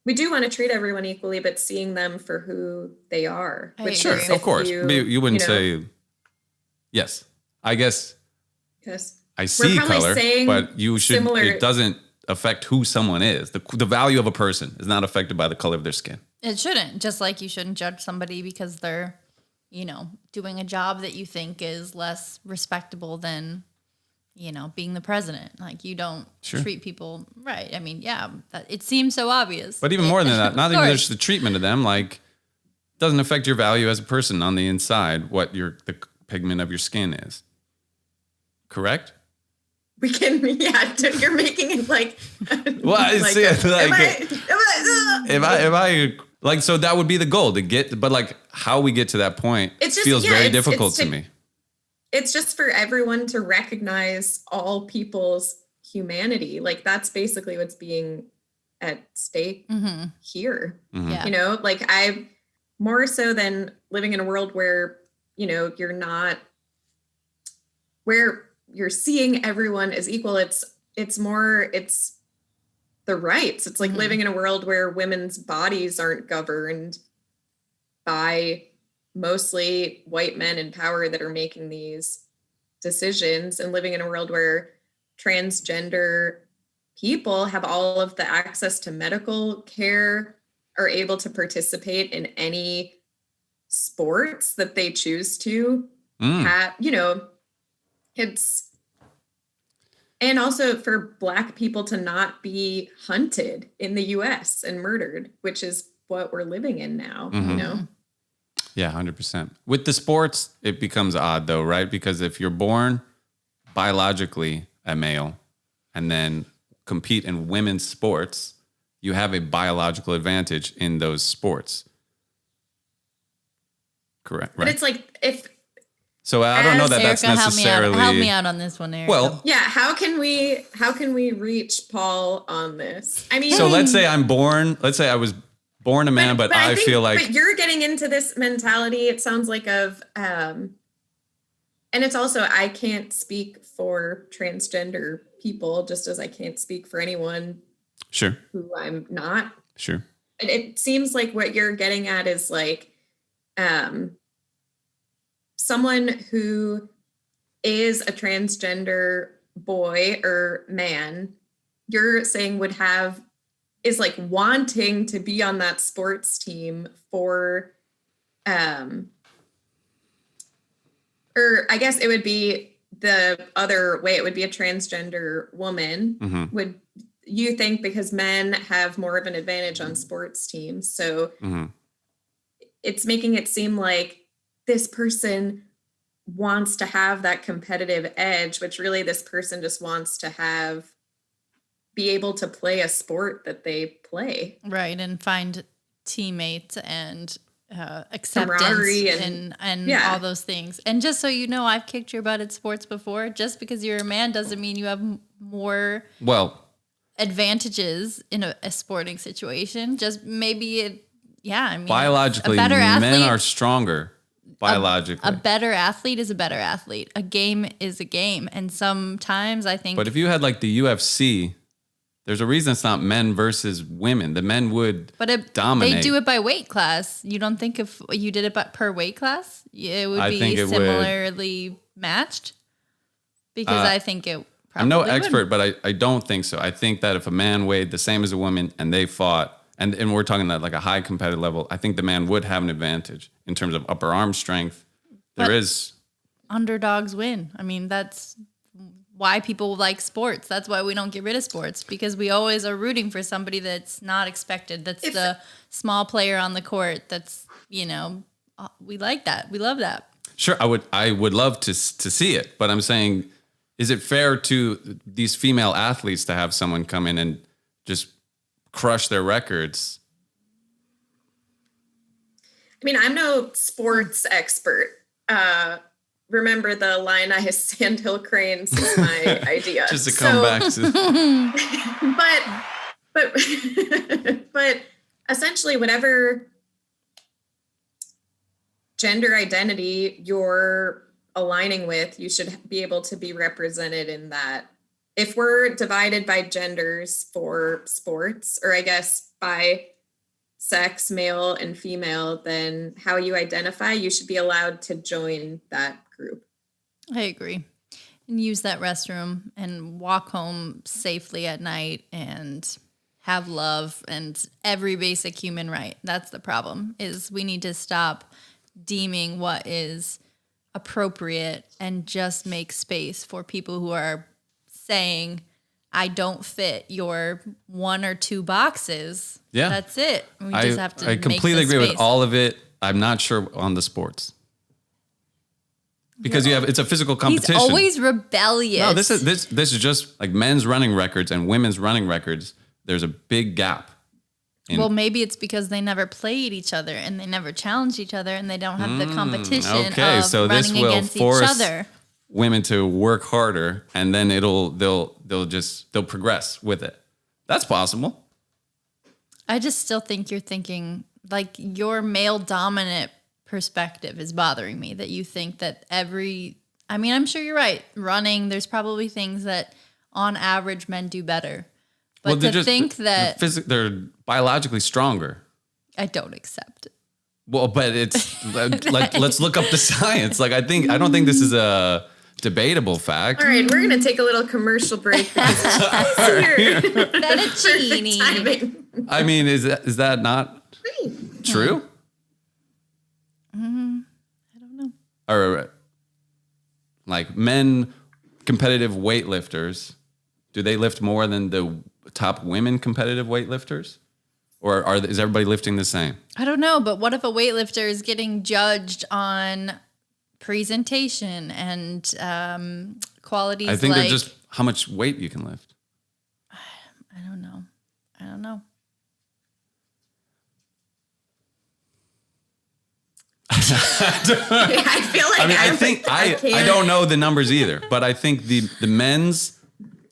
We do want to treat everyone equally, but seeing them for who they are. Sure, of course. You wouldn't say, yes, I guess I see color, but you should, it doesn't affect who someone is. The value of a person is not affected by the color of their skin. It shouldn't. Just like you shouldn't judge somebody because they're, doing a job that you think is less respectable than, being the president. Like you don't treat people right. I mean, it seems so obvious. But even more than that, not even just the treatment of them, like doesn't affect your value as a person on the inside, what the pigment of your skin is. Correct? We can, you're making it like. Well, I see it like. If I like, so that would be the goal to get, but like how we get to that point feels very difficult to me. It's just for everyone to recognize all people's humanity. Like that's basically what's being at stake here. Mm-hmm. Yeah. Like I more so than living in a world where, you're not, where you're seeing everyone as equal. It's the rights. It's like living in a world where women's bodies aren't governed by mostly white men in power that are making these decisions, and living in a world where transgender people have all of the access to medical care, are able to participate in any sports that they choose to have, and also for Black people to not be hunted in the US and murdered, which is what we're living in now, Yeah, 100%. With the sports, it becomes odd though, right? Because if you're born biologically a male and then compete in women's sports, you have a biological advantage in those sports. Correct, right? But it's like So I don't know that that's necessarily. Help me out on this one, Erica. Well, yeah. How can we reach Paul on this? I mean, so let's say I was born a man, but I feel like. But you're getting into this mentality. It sounds like and it's also, I can't speak for transgender people, just as I can't speak for anyone. Sure. Who I'm not. Sure. It seems like what you're getting at is like, someone who is a transgender boy or man, you're saying is like wanting to be on that sports team for, or I guess it would be the other way. It would be a transgender woman. Mm-hmm. Would you think, because men have more of an advantage on sports teams? So it's making it seem like this person wants to have that competitive edge, which really this person just wants to be able to play a sport that they play. Right. And find teammates and acceptance and all those things. And just so you know, I've kicked your butt at sports before. Just because you're a man doesn't mean you have more advantages in a sporting situation. Just maybe biologically, men are stronger. Biologically, a better athlete is a better athlete. A game is a game, and sometimes I think. But if you had like the UFC, there's a reason it's not men versus women. The men would dominate. They do it by weight class. You don't think if you did it per weight class, it would be similarly matched? Because I think it. I'm no expert, but I don't think so. I think that if a man weighed the same as a woman and they fought. And we're talking at like a high competitive level, I think the man would have an advantage in terms of upper arm strength. Underdogs win. I mean, that's why people like sports. That's why we don't get rid of sports, because we always are rooting for somebody that's not expected. That's the small player on the court. That's, we like that. We love that. Sure. I would love to see it, but I'm saying, is it fair to these female athletes to have someone come in and just crush their records? I mean, I'm no sports expert. Remember the Lionized Sandhill Cranes is my idea. Just to come back to but essentially whatever gender identity you're aligning with, you should be able to be represented in that. If we're divided by genders for sports, or I guess by sex, male and female, then how you identify, you should be allowed to join that group. I agree. And use that restroom and walk home safely at night and have love and every basic human right. That's the problem, is we need to stop deeming what is appropriate and just make space for people who are saying, I don't fit your one or two boxes. Yeah. That's it. We just have to. I completely agree with all of it. I'm not sure on the sports. Because it's a physical competition. He's always rebellious. No, this is just like men's running records and women's running records. There's a big gap. Well, maybe it's because they never played each other and they never challenged each other and they don't have the competition of running against each other. Women to work harder, and then they'll progress with it. That's possible. I just still think you're thinking like your male dominant perspective is bothering me, that you think that I'm sure you're right. Running, there's probably things that on average men do better. But they're biologically stronger. I don't accept it. Well, but it's like, let's look up the science. Like, I don't think this is a debatable fact. All right, we're gonna take a little commercial break. Fettuccine. I mean, is that not true? I don't know. Or like men, competitive weightlifters, do they lift more than the top women competitive weightlifters? Or is everybody lifting the same? I don't know, but what if a weightlifter is getting judged on presentation and qualities? I think they're just how much weight you can lift. I don't know. I feel like I don't know the numbers either, but I think the men's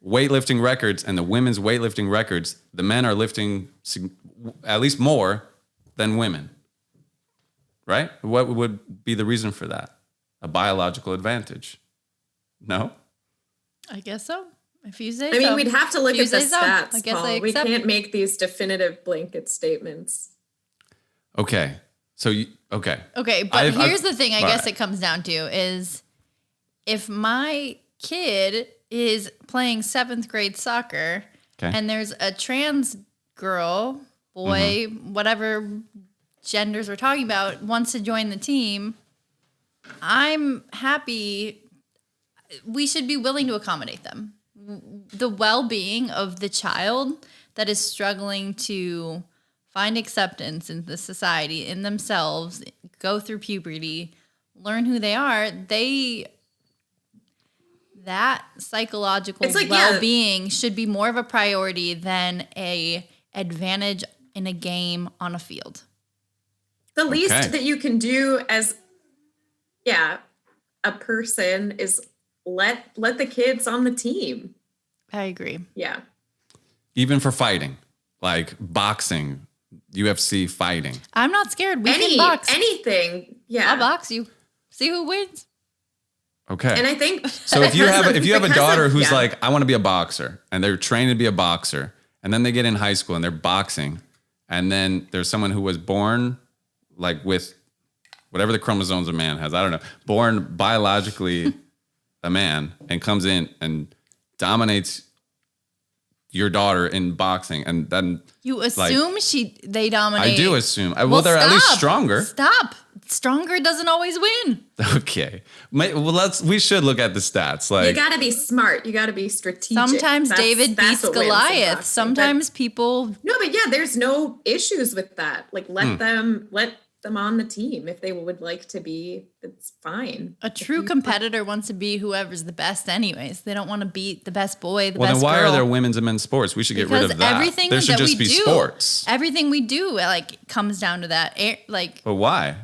weightlifting records and the women's weightlifting records, the men are lifting at least more than women. Right? What would be the reason for that? A biological advantage? No? I guess so. If you say so. I mean, we'd have to look at the stats, Paul. We can't make these definitive blanket statements. Okay. Okay, but here's the thing I guess it comes down to is if my kid is playing 7th grade soccer and there's a trans girl, boy, whatever genders we're talking about, wants to join the team, I'm happy. We should be willing to accommodate them. The well-being of the child that is struggling to find acceptance in the society, in themselves, go through puberty, learn who they are, that psychological well-being should be more of a priority than a advantage in a game on a field. The least that you can do as a person is let the kids on the team. I agree. Yeah. Even for fighting, like boxing, UFC fighting. I'm not scared. We can box. Anything. Yeah. I'll box you. See who wins. Okay. And I think so if you have a daughter who's like, I want to be a boxer, and they're trained to be a boxer, and then they get in high school and they're boxing, and then there's someone who was born like with whatever the chromosomes a man has, I don't know, born biologically a man and comes in and dominates your daughter in boxing, and then you assume they dominate. I do assume. Well, they're at least stronger. Stop. Stronger doesn't always win. Okay. Well, we should look at the stats. Like, you got to be smart. You got to be strategic. Sometimes David beats Goliath. Sometimes people. No, but there's no issues with that. Like, let them on the team if they would like to be. It's fine. A true competitor wants to be whoever's the best anyways. They don't want to beat the best boy, the best girl. Well, then why are there women's and men's sports? We should get rid of that. Everything there should that just we be do, sports. Everything we do comes down to that. But why?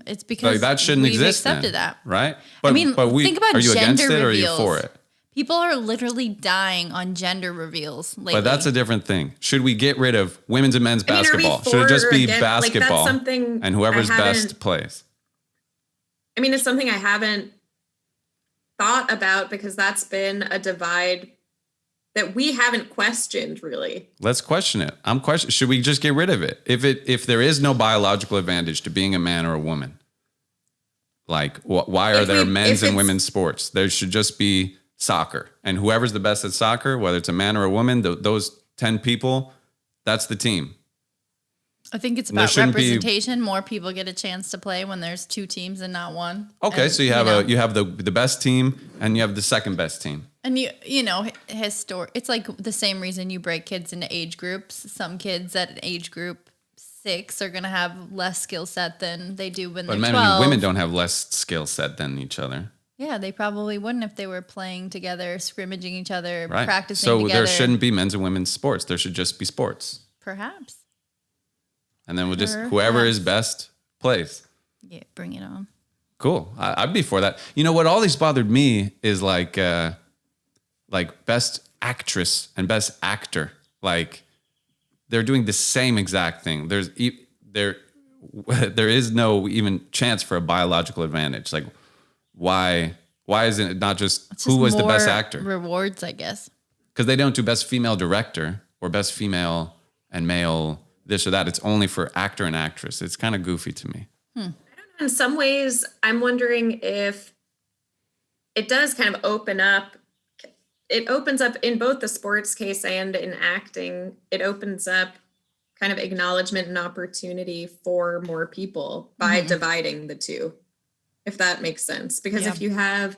It's because that shouldn't we've exist accepted then, that. Right? But think about are you gender against it or are you reveals. for it? People are literally dying on gender reveals lately. But that's a different thing. Should we get rid of women's and men's basketball? Should it just be basketball and whoever's best plays? I mean, it's something I haven't thought about because that's been a divide that we haven't questioned really. Let's question it. Should we just get rid of it? If there is no biological advantage to being a man or a woman, like why are there men's and women's sports? There should just be soccer, and whoever's the best at soccer, whether it's a man or a woman, those 10 people, that's the team. I think it's about representation. More people get a chance to play when there's two teams and not one. Okay, and, so you have the best team and you have the second best team. And it's like the same reason you break kids into age groups. Some kids at age group 6 are going to have less skill set than they do when they're 12. But men and women don't have less skill set than each other. Yeah, they probably wouldn't if they were playing together, scrimmaging each other, right. practicing together. So there shouldn't be men's and women's sports. There should just be sports. Perhaps. And then whoever is best plays. Yeah, bring it on. Cool. I'd be for that. You know what always bothered me is like best actress and best actor. Like they're doing the same exact thing. There is no even chance for a biological advantage. Like why isn't it not just who was the best actor? Rewards, I guess. Because they don't do best female director or best female and male this or that. It's only for actor and actress. It's kind of goofy to me. I don't know. In some ways, I'm wondering if it does kind of open up. It opens up in both the sports case and in acting. It opens up kind of acknowledgement and opportunity for more people by dividing the two, if that makes sense. Because if you have,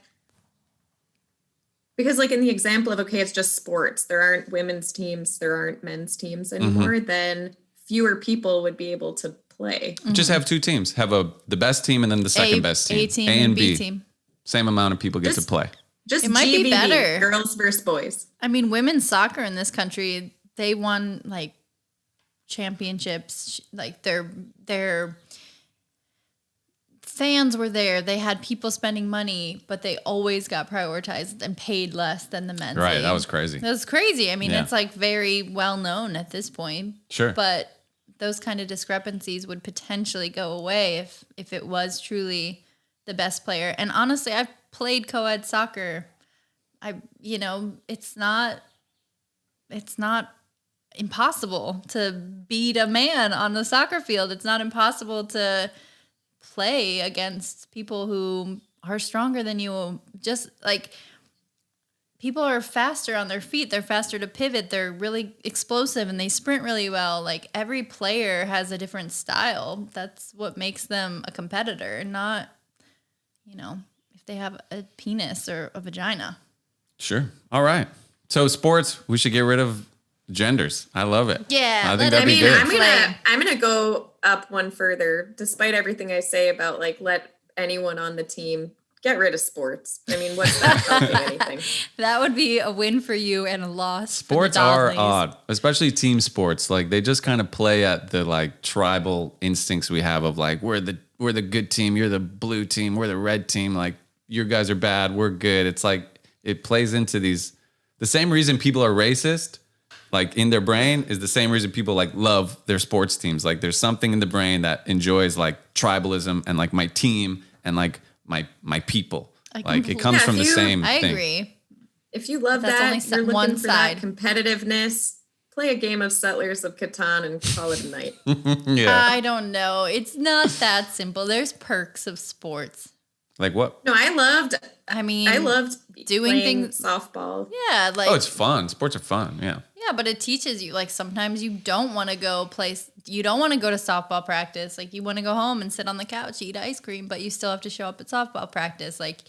because like in the example of, okay, it's just sports. There aren't women's teams. There aren't men's teams anymore. Then fewer people would be able to play. Just have two teams. Have the best team and then the second best team. A team and B team. Same amount of people get to play. Just it might GBB, be better. Girls versus boys. I mean, women's soccer in this country, they won like championships. Like their fans were there. They had people spending money, but they always got prioritized and paid less than the men's. Right, league. that was crazy. That was crazy. I mean, it's like very well known at this point. Sure. But those kind of discrepancies would potentially go away if it was truly the best player. And honestly, I've played co-ed soccer. It's not impossible to beat a man on the soccer field. It's not impossible to play against people who are stronger than you. Just like people are faster on their feet. They're faster to pivot. They're really explosive and they sprint really well. Like every player has a different style. That's what makes them a competitor, not, if they have a penis or a vagina. Sure. All right. So sports, we should get rid of genders. I love it. Yeah. I think that'd be good. I'm gonna go up one further, despite everything I say about like let anyone on the team, get rid of sports. I mean, what's that helping anything? That would be a win for you and a loss. Sports are odd, especially team sports. Like they just kind of play at the like tribal instincts we have of like we're the good team, you're the blue team, we're the red team. Like you guys are bad, we're good. It's like it plays into these. The same reason people are racist, like in their brain, is the same reason people like love their sports teams. Like there's something in the brain that enjoys like tribalism and like my team and like my people. Like it comes from the same thing. I agree. If you love that, you're looking for that competitiveness, play a game of Settlers of Catan and call it a night. Yeah. I don't know. It's not that simple. There's perks of sports. Like what? No, I loved doing things, softball. Yeah, like it's fun. Sports are fun. Yeah. Yeah, but it teaches you like sometimes you don't want to go you don't want to go to softball practice. Like you want to go home and sit on the couch, eat ice cream, but you still have to show up at softball practice. Like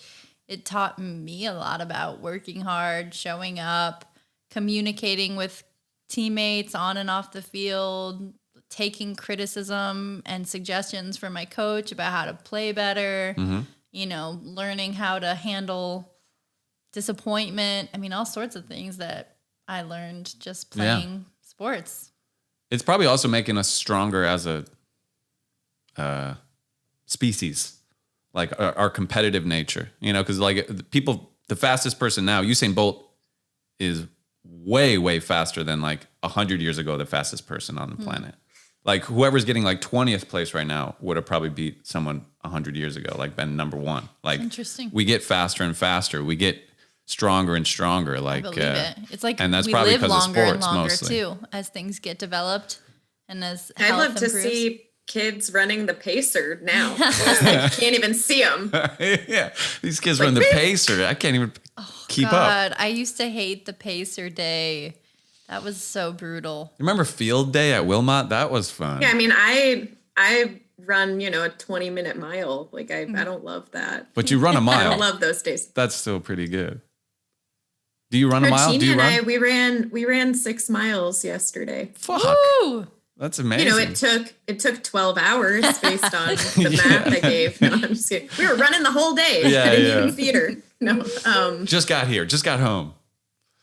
it taught me a lot about working hard, showing up, communicating with teammates on and off the field, taking criticism and suggestions from my coach about how to play better. Mm-hmm. You know, learning how to handle disappointment. I mean, all sorts of things that I learned just playing sports. It's probably also making us stronger as a species, like our competitive nature, you know, because like the fastest person now, Usain Bolt is way, way faster than like 100 years ago, the fastest person on the planet. Like whoever's getting like 20th place right now would have probably beat someone 100 years ago, like been number one. Like interesting. We get faster and faster. We get stronger and stronger. Like, I believe it. It's like and that's we probably live because longer of and sports longer mostly. too as things get developed and as I'd health love to improves. see kids running the pacer now. I can't even see them. Yeah, these kids run the pacer. I can't even keep up. I used to hate the pacer day. That was so brutal. Remember field day at Wilmot? That was fun. Yeah, I mean, I run, a 20-minute mile. Like I don't love that. But you run a mile. I don't love those days. That's still pretty good. Do you run a mile? Do you run? We ran 6 miles yesterday. Fuck. Woo! That's amazing. It took 12 hours based on the math I gave. No, I'm just kidding. We were running the whole day at a Union Theater. No. Just got here. Just got home.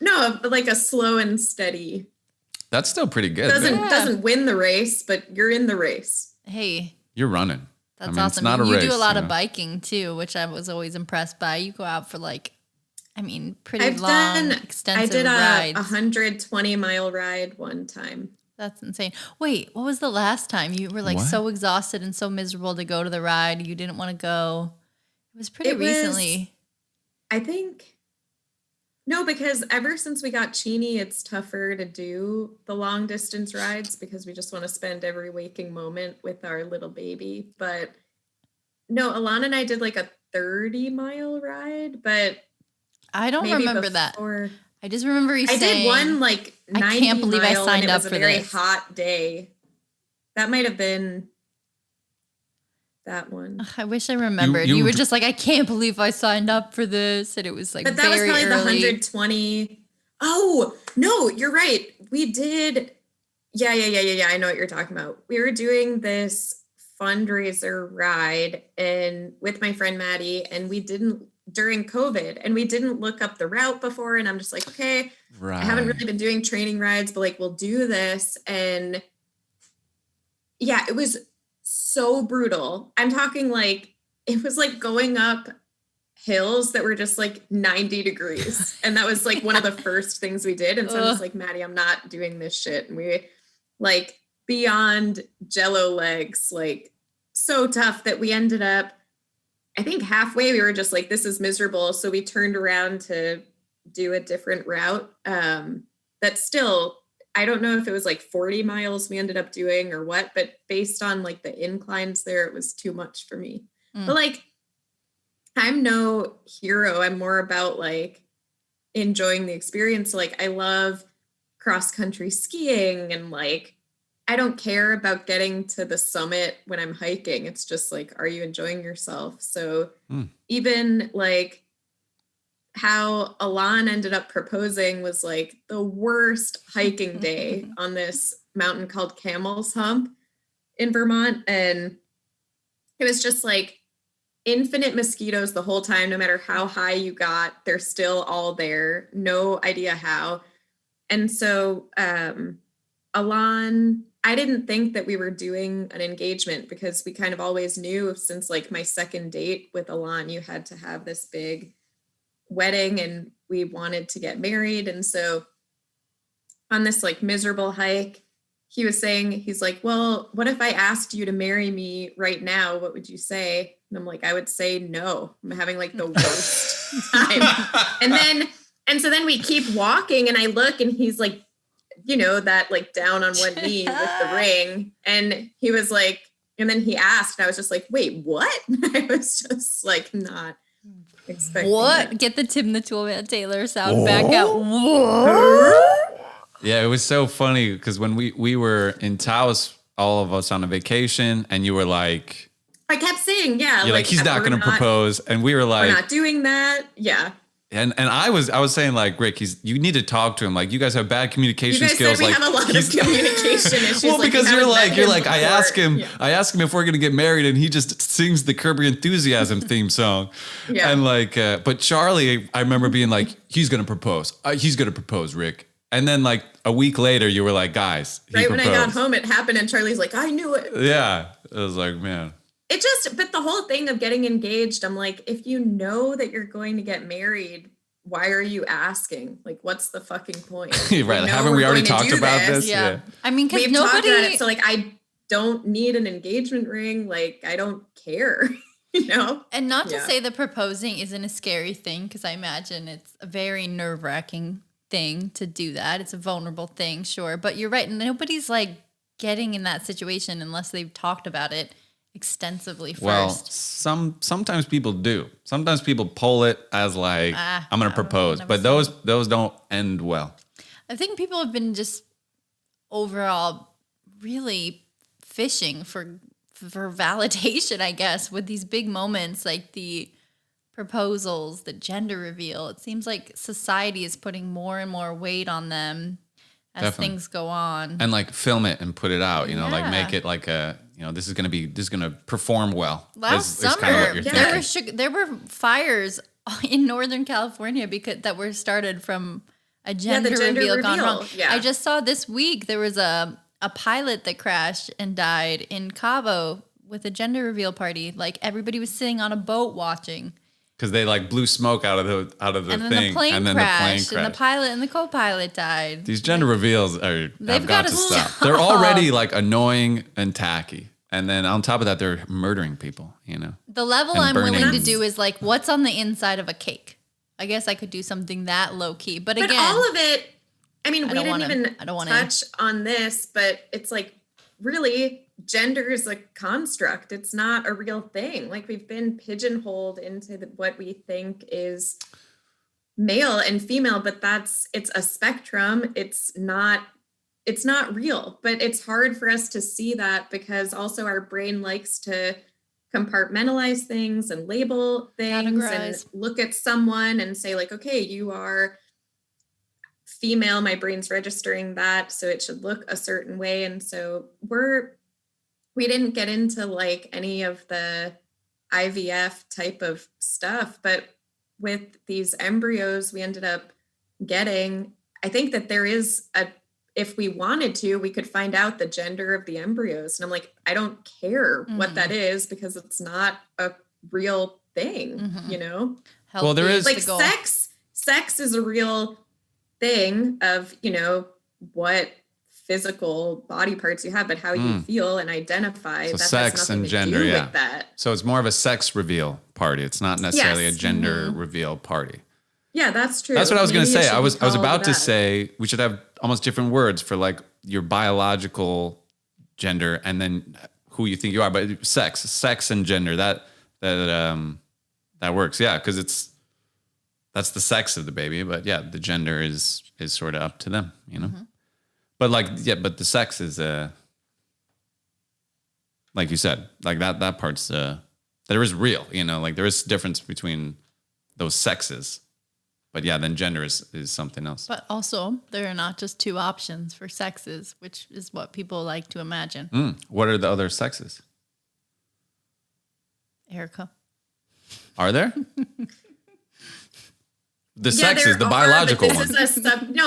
No, like a slow and steady. That's still pretty good. Doesn't win the race, but you're in the race. Hey. You're running. That's awesome. It's not a race, do a lot of biking too, which I was always impressed by. You go out for pretty long, extensive rides. I did a 120-mile ride one time. That's insane. Wait, what was the last time? You were so exhausted and so miserable to go to the ride. You didn't want to go. It was pretty recently. I think. No, because ever since we got Chini, it's tougher to do the long distance rides because we just want to spend every waking moment with our little baby. But no, Alana and I did like a 30-mile ride, but I don't remember that. I just remember you saying. I did one like 90 I can't believe I signed up for this. It was a very hot day. That might have been that one. I wish I remembered. You were just like, I can't believe I signed up for this. And it was like, but that was probably the 120. Oh, no, you're right. We did. Yeah. I know what you're talking about. We were doing this fundraiser ride and with my friend Maddie, and we didn't during COVID, and we didn't look up the route before. And I'm just like, okay, right. I haven't really been doing training rides, but like, we'll do this. And yeah, it was so brutal. I'm talking like, it was like going up hills that were just like 90 degrees. And that was like one of the first things we did. And so I was like, Maddie, I'm not doing this shit. And we like beyond jello legs, like so tough that we ended up, I think halfway we were just like, this is miserable. So we turned around to do a different route. That still, I don't know if it was like 40 miles we ended up doing or what, but based on like the inclines there, it was too much for me. But like, I'm no hero. I'm more about like enjoying the experience. Like I love cross country skiing and like, I don't care about getting to the summit when I'm hiking. It's just like, are you enjoying yourself? So even like how Alon ended up proposing was like the worst hiking day on this mountain called Camel's Hump in Vermont. And it was just like infinite mosquitoes the whole time. No matter how high you got, they're still all there. No idea how. And so Alon, I didn't think that we were doing an engagement because we kind of always knew since like my second date with Alon, you had to have this big wedding and we wanted to get married. And so on this like miserable hike, he was saying, he's like, well, what if I asked you to marry me right now? What would you say? And I'm like, I would say no. I'm having like the worst time. And so then we keep walking and I look and he's like, you know, that like down on one knee with the ring. And he was like, and then he asked, and I was just like, wait, what? I was just like not expecting what? That. Get the Tim the Toolman Taylor sound back out. What? Yeah, it was so funny because when we were in Taos, all of us on a vacation, and you were like, I kept saying, yeah, you're like he's not going to propose, and we were like, we're not doing that, yeah. And I was saying like, Rick, you need to talk to him. Like you guys have bad communication skills. You guys said we have a lot of communication issues. Well, because you're like, I ask him if we're gonna get married, and he just sings the Curb Your Enthusiasm theme song. Yeah. And like, but Charlie, I remember being like, he's gonna propose. He's gonna propose, Rick. And then like a week later, you were like, guys, he proposed. When I got home, it happened, and Charlie's like, I knew it. Yeah, I was like, man. But the whole thing of getting engaged, I'm like, if you know that you're going to get married, why are you asking? Like, what's the fucking point? Right? Haven't we already talked about this? Yeah. I mean, because we've talked about it, so like, I don't need an engagement ring. Like, I don't care. You know? And not to say that proposing isn't a scary thing, because I imagine it's a very nerve-wracking thing to do that. It's a vulnerable thing, sure. But you're right. Nobody's like getting in that situation unless they've talked about it extensively first. Well, sometimes people do. Sometimes people pull it as like, I'm going to propose. But those don't end well. I think people have been just overall really fishing for validation, I guess, with these big moments like the proposals, the gender reveal. It seems like society is putting more and more weight on them as things go on. And like film it and put it out, you know, like make it like a, you know, this is going to perform well. Last summer, there were fires in Northern California that were started from a gender reveal gone wrong. Yeah. I just saw this week there was a pilot that crashed and died in Cabo with a gender reveal party. Like everybody was sitting on a boat watching. Because they like blew smoke out of the and then thing, the plane crashed, and the pilot and the co-pilot died. These gender reveals have got to stop. They're already like annoying and tacky, and then on top of that, they're murdering people. You know, the level I'm willing to do is like, what's on the inside of a cake? I guess I could do something that low key, but again, all of it. I mean, we didn't even touch on this, but it's like really. Gender is a construct. It's not a real thing. Like we've been pigeonholed into what we think is male and female, but it's a spectrum. It's not real, but it's hard for us to see that because also our brain likes to compartmentalize things and label things and look at someone and say like, okay, you are female. My brain's registering that. So it should look a certain way. And so we didn't get into like any of the IVF type of stuff, but with these embryos we ended up getting, I think that there is if we wanted to, we could find out the gender of the embryos. And I'm like, I don't care what that is because it's not a real thing, you know? Well, there is like sex is a real thing of, you know, what physical body parts you have, but how you feel and identify. So that sex and gender, with that. So it's more of a sex reveal party. It's not necessarily a gender reveal party. Yeah, that's true. That's what I was going to say. I was about to say we should have almost different words for like your biological gender and then who you think you are. But sex and gender, that works. Yeah, because that's the sex of the baby. But yeah, the gender is sort of up to them, you know. Mm-hmm. But but the sex is like you said, like that part's that is real, you know, like there is difference between those sexes. But yeah, then gender is something else. But also, there are not just two options for sexes, which is what people like to imagine. What are the other sexes? Erica. Are there? The sex is the biological one.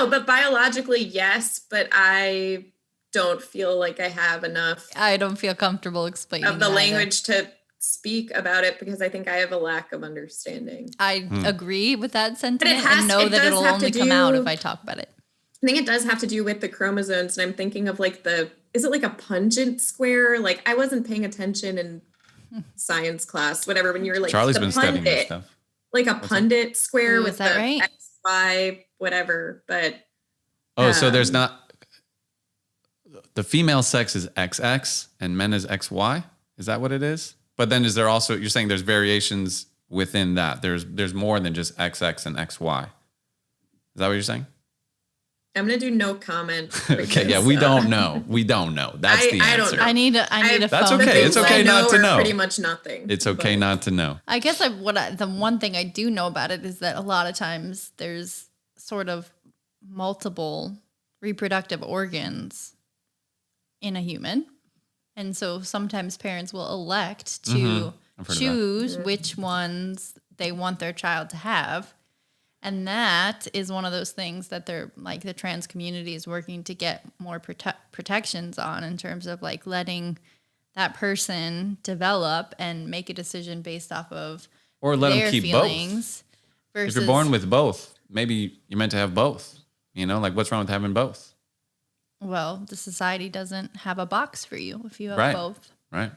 But biologically, yes. But I don't feel like I have enough. I don't feel comfortable explaining of the language to speak about it because I think I have a lack of understanding. I agree with that sentiment and know that it'll only come out if I talk about it. I think it does have to do with the chromosomes, and I'm thinking of like is it like a pungent square? Like I wasn't paying attention in science class, whatever, when you were like Charlie's been studying this stuff. Like a pundit square with the right? X, Y, whatever. But so there's not the female sex is XX and men is XY. Is that what it is? But then is there also, you're saying there's variations within that. There's more than just XX and XY. Is that what you're saying? I'm going to do no comment. Okay, yeah, we don't know. We don't know. That's the answer. I don't know. I need a That's phone. okay. It's okay not to know. Pretty much nothing. It's okay not to know. I guess the one thing I do know about it is that a lot of times there's sort of multiple reproductive organs in a human. And so sometimes parents will elect to choose which ones they want their child to have. And that is one of those things that they're like the trans community is working to get more protections on in terms of like letting that person develop and make a decision based off of or let them keep feelings. Both. If you're born with both, maybe you're meant to have both. You know, like what's wrong with having both? Well, the society doesn't have a box for you if you have both. Right.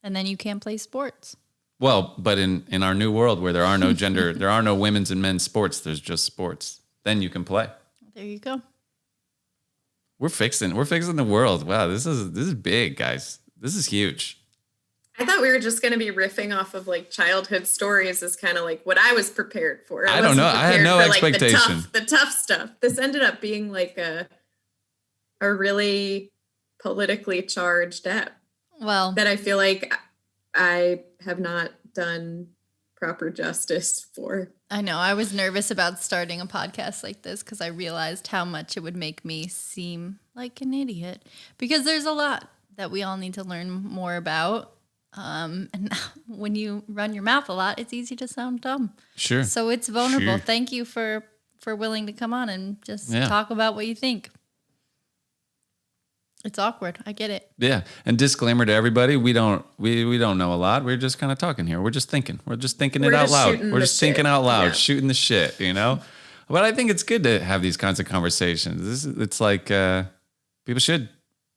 And then you can't play sports. Well, but in our new world where there are no gender, there are no women's and men's sports, there's just sports. Then you can play. There you go. We're fixing the world. Wow, this is big, guys. This is huge. I thought we were just going to be riffing off of like childhood stories as kind of like what I was prepared for. I don't know. I had no expectation. Like, the tough stuff. This ended up being like a really politically charged app. Well, that I feel like I have not done proper justice for. I know. I was nervous about starting a podcast like this because I realized how much it would make me seem like an idiot because there's a lot that we all need to learn more about. And when you run your mouth a lot, it's easy to sound dumb. Sure. So it's vulnerable. Sure. Thank you for willing to come on and just talk about what you think. It's awkward. I get it. Yeah. And disclaimer to everybody, we don't know a lot. We're just kind of talking here. We're just thinking. We're just thinking it out loud. We're just thinking out loud, shooting the shit, you know? But I think it's good to have these kinds of conversations. It's like people should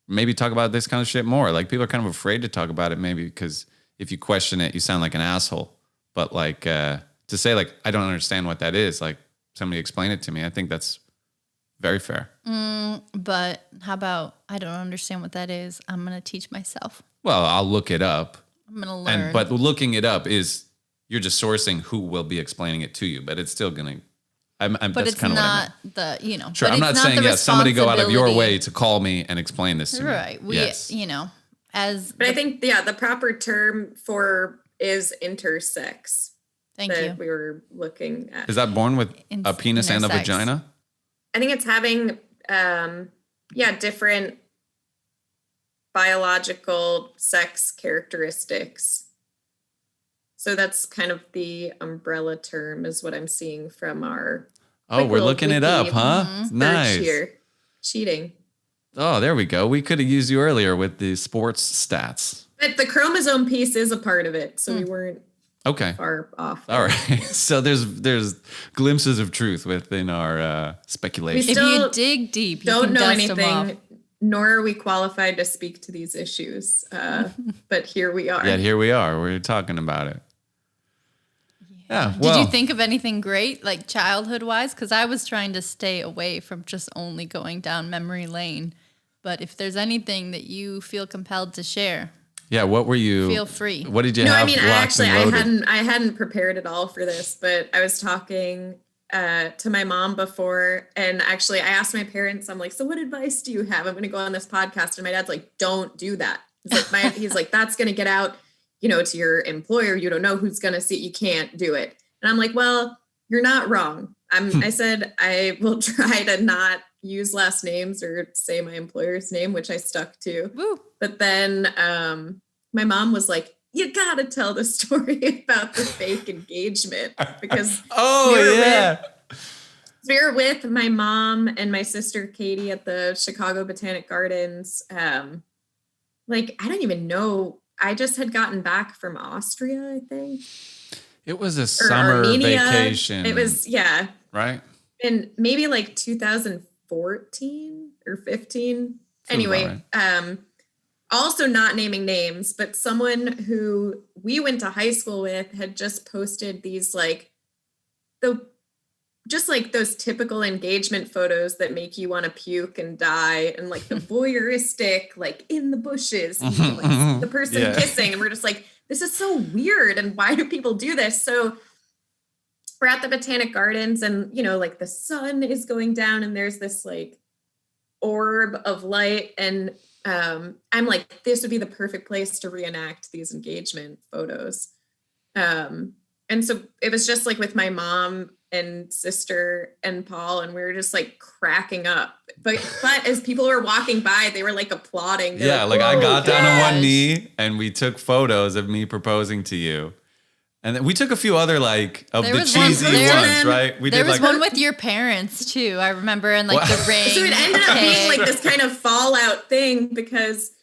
maybe talk about this kind of shit more. Like people are kind of afraid to talk about it maybe because if you question it, you sound like an asshole. But like to say like, I don't understand what that is. Like somebody explain it to me. I think that's very fair. But how about I don't understand what that is. I'm going to teach myself. Well, I'll look it up. I'm going to learn. But looking it up is you're just sourcing who will be explaining it to you. But it's still going to. But that's it's kind of not what I mean. Sure, I'm not saying somebody go out of your way to call me and explain this to me. Right. Yes. But I think the proper term for is intersex. Thank you. We were looking at. Is that born with a penis and a vagina? I think it's having, different biological sex characteristics. So that's kind of the umbrella term is what I'm seeing from our. We're looking it up, huh? Nice. Here. Cheating. Oh, there we go. We could have used you earlier with the sports stats. But the chromosome piece is a part of it. So we weren't. Okay. Far off. All right. So there's glimpses of truth within our speculation. If you dig deep, you don't can know dust anything, nor are we qualified to speak to these issues. But here we are. Yeah, here we are. We're talking about it. Yeah. Well, did you think of anything great, like childhood-wise? Because I was trying to stay away from just only going down memory lane. But if there's anything that you feel compelled to share. Yeah, what were you? Feel free. What did you have? I mean, I hadn't prepared at all for this, but I was talking to my mom before, and actually, I asked my parents. I'm like, "So, what advice do you have? I'm going to go on this podcast," and my dad's like, "Don't do that." He's like, "That's going to get out, to your employer. You don't know who's going to see it. You can't do it." And I'm like, "Well, you're not wrong." I said I will try to not use last names or say my employer's name, which I stuck to. Woo. But then my mom was like, you gotta tell the story about the fake engagement because we were with my mom and my sister Katie at the Chicago Botanic Gardens. Like, I don't even know. I just had gotten back from Austria, I think. It was a summer vacation. It was, yeah. Right? And maybe like 2014 or 15. Anyway, right. Also not naming names, but someone who we went to high school with had just posted these like just like those typical engagement photos that make you want to puke and die, and like the voyeuristic, like in the bushes, and you can, like, see the person kissing, and we're just like, this is so weird, and why do people do this? So we're at the Botanic Gardens, and you know, like the sun is going down, and there's this like orb of light, and I'm like, this would be the perfect place to reenact these engagement photos. And so it was just like with my mom and sister and Paul, and we were just like cracking up. But as people were walking by, they were like applauding. They're like I got down on one knee and we took photos of me proposing to you. And then we took a few other like of the cheesy ones, right? There was one with your parents too. I remember, and like the ring. So it ended up being like this kind of fallout thing because,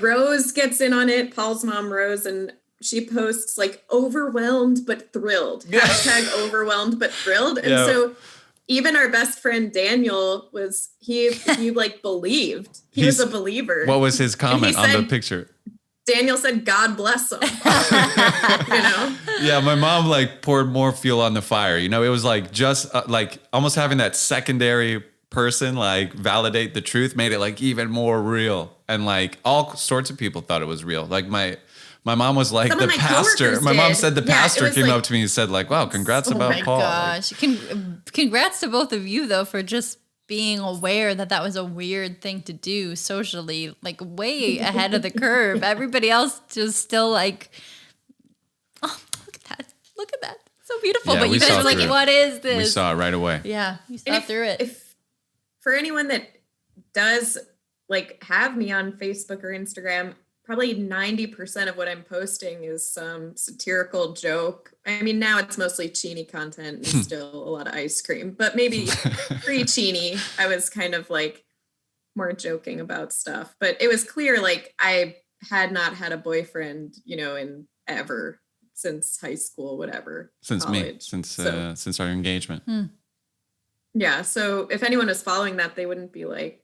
Rose gets in on it. Paul's mom, Rose, and she posts like overwhelmed but thrilled. Hashtag overwhelmed but thrilled. And so even our best friend Daniel was he like believed. He was a believer. What was his comment on the picture? Daniel said, God bless him. You know? Yeah, my mom like poured more fuel on the fire. You know, it was like just like almost having that secondary person like validate the truth made it like even more real. And like all sorts of people thought it was real. Like my mom was like the pastor. My mom said the pastor came up to me and said like, wow, congrats about Paul. Oh my gosh. Congrats to both of you though for just being aware that was a weird thing to do socially, like way ahead of the curve. Everybody else just still like, oh, look at that. So beautiful. But you guys were like, what is this? We saw it right away. Yeah, you saw through it. If for anyone that does like have me on Facebook or Instagram, probably 90% of what I'm posting is some satirical joke. I mean, now it's mostly Cheeny content and still a lot of ice cream, but maybe pre-Cheeny, I was kind of like more joking about stuff. But it was clear, like I had not had a boyfriend, you know, in ever since high school, whatever. Since college. Since our engagement. Yeah. So if anyone was following that, they wouldn't be like,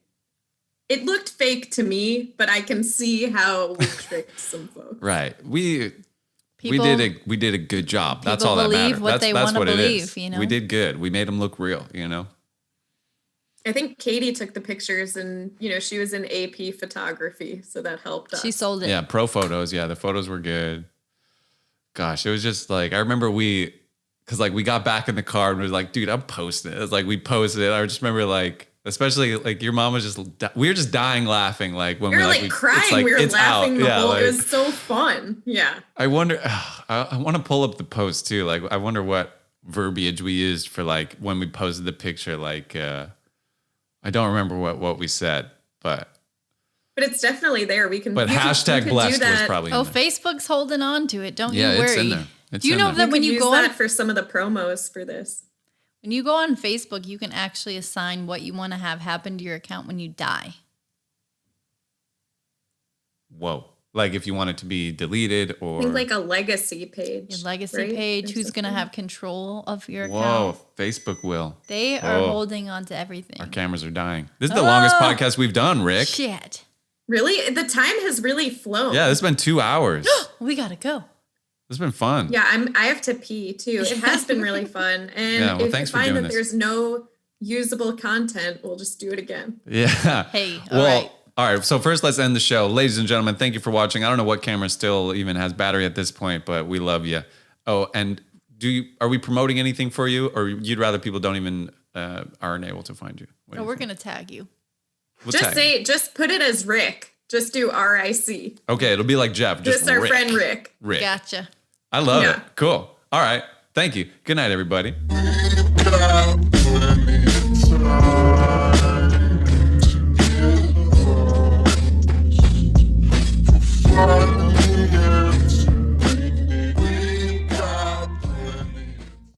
it looked fake to me, but I can see how we tricked some folks. Right. We did a good job. That's all that matters. That's what it is. You know? We did good. We made them look real, you know? I think Katie took the pictures and, you know, she was in AP photography, so that helped us. She sold it. Yeah, pro photos. Yeah, the photos were good. Gosh, it was just like, I remember because like we got back in the car and we was like, dude, I'm posting it. It was like we posted it. I just remember like, especially like your mom was we were just dying laughing like when we were like crying. Like, we were laughing the whole. Like, it was so fun. Yeah. I wonder. I want to pull up the post too. Like I wonder what verbiage we used for like when we posted the picture. Like I don't remember what we said, but it's definitely there. We can. But hashtag blessed was probably. Oh, Facebook's holding on to it. Don't you worry. It's in there. Do you know that when you go on for some of the promos for this? When you go on Facebook, you can actually assign what you want to have happen to your account when you die. Whoa. Like if you want it to be deleted or... I think like a legacy page. Your legacy page. Who's going to have control of your account? Whoa. Facebook will. They are holding on to everything. Our cameras are dying. This is the longest podcast we've done, Rick. Shit. Really? The time has really flown. Yeah, this has been 2 hours. We got to go. It's been fun. Yeah, I have to pee too. It has been really fun. And if you find that there's no usable content, we'll just do it again. Yeah. Hey, all right. So first, let's end the show. Ladies and gentlemen, thank you for watching. I don't know what camera still even has battery at this point, but we love you. Oh, and are we promoting anything for you, or you'd rather people don't even aren't able to find you? No, we're gonna tag you. Just put it as Rick. Just do RIC. Okay, it'll be like Jeff. Just our friend Rick. Gotcha. I love it. Cool. All right. Thank you. Good night, everybody.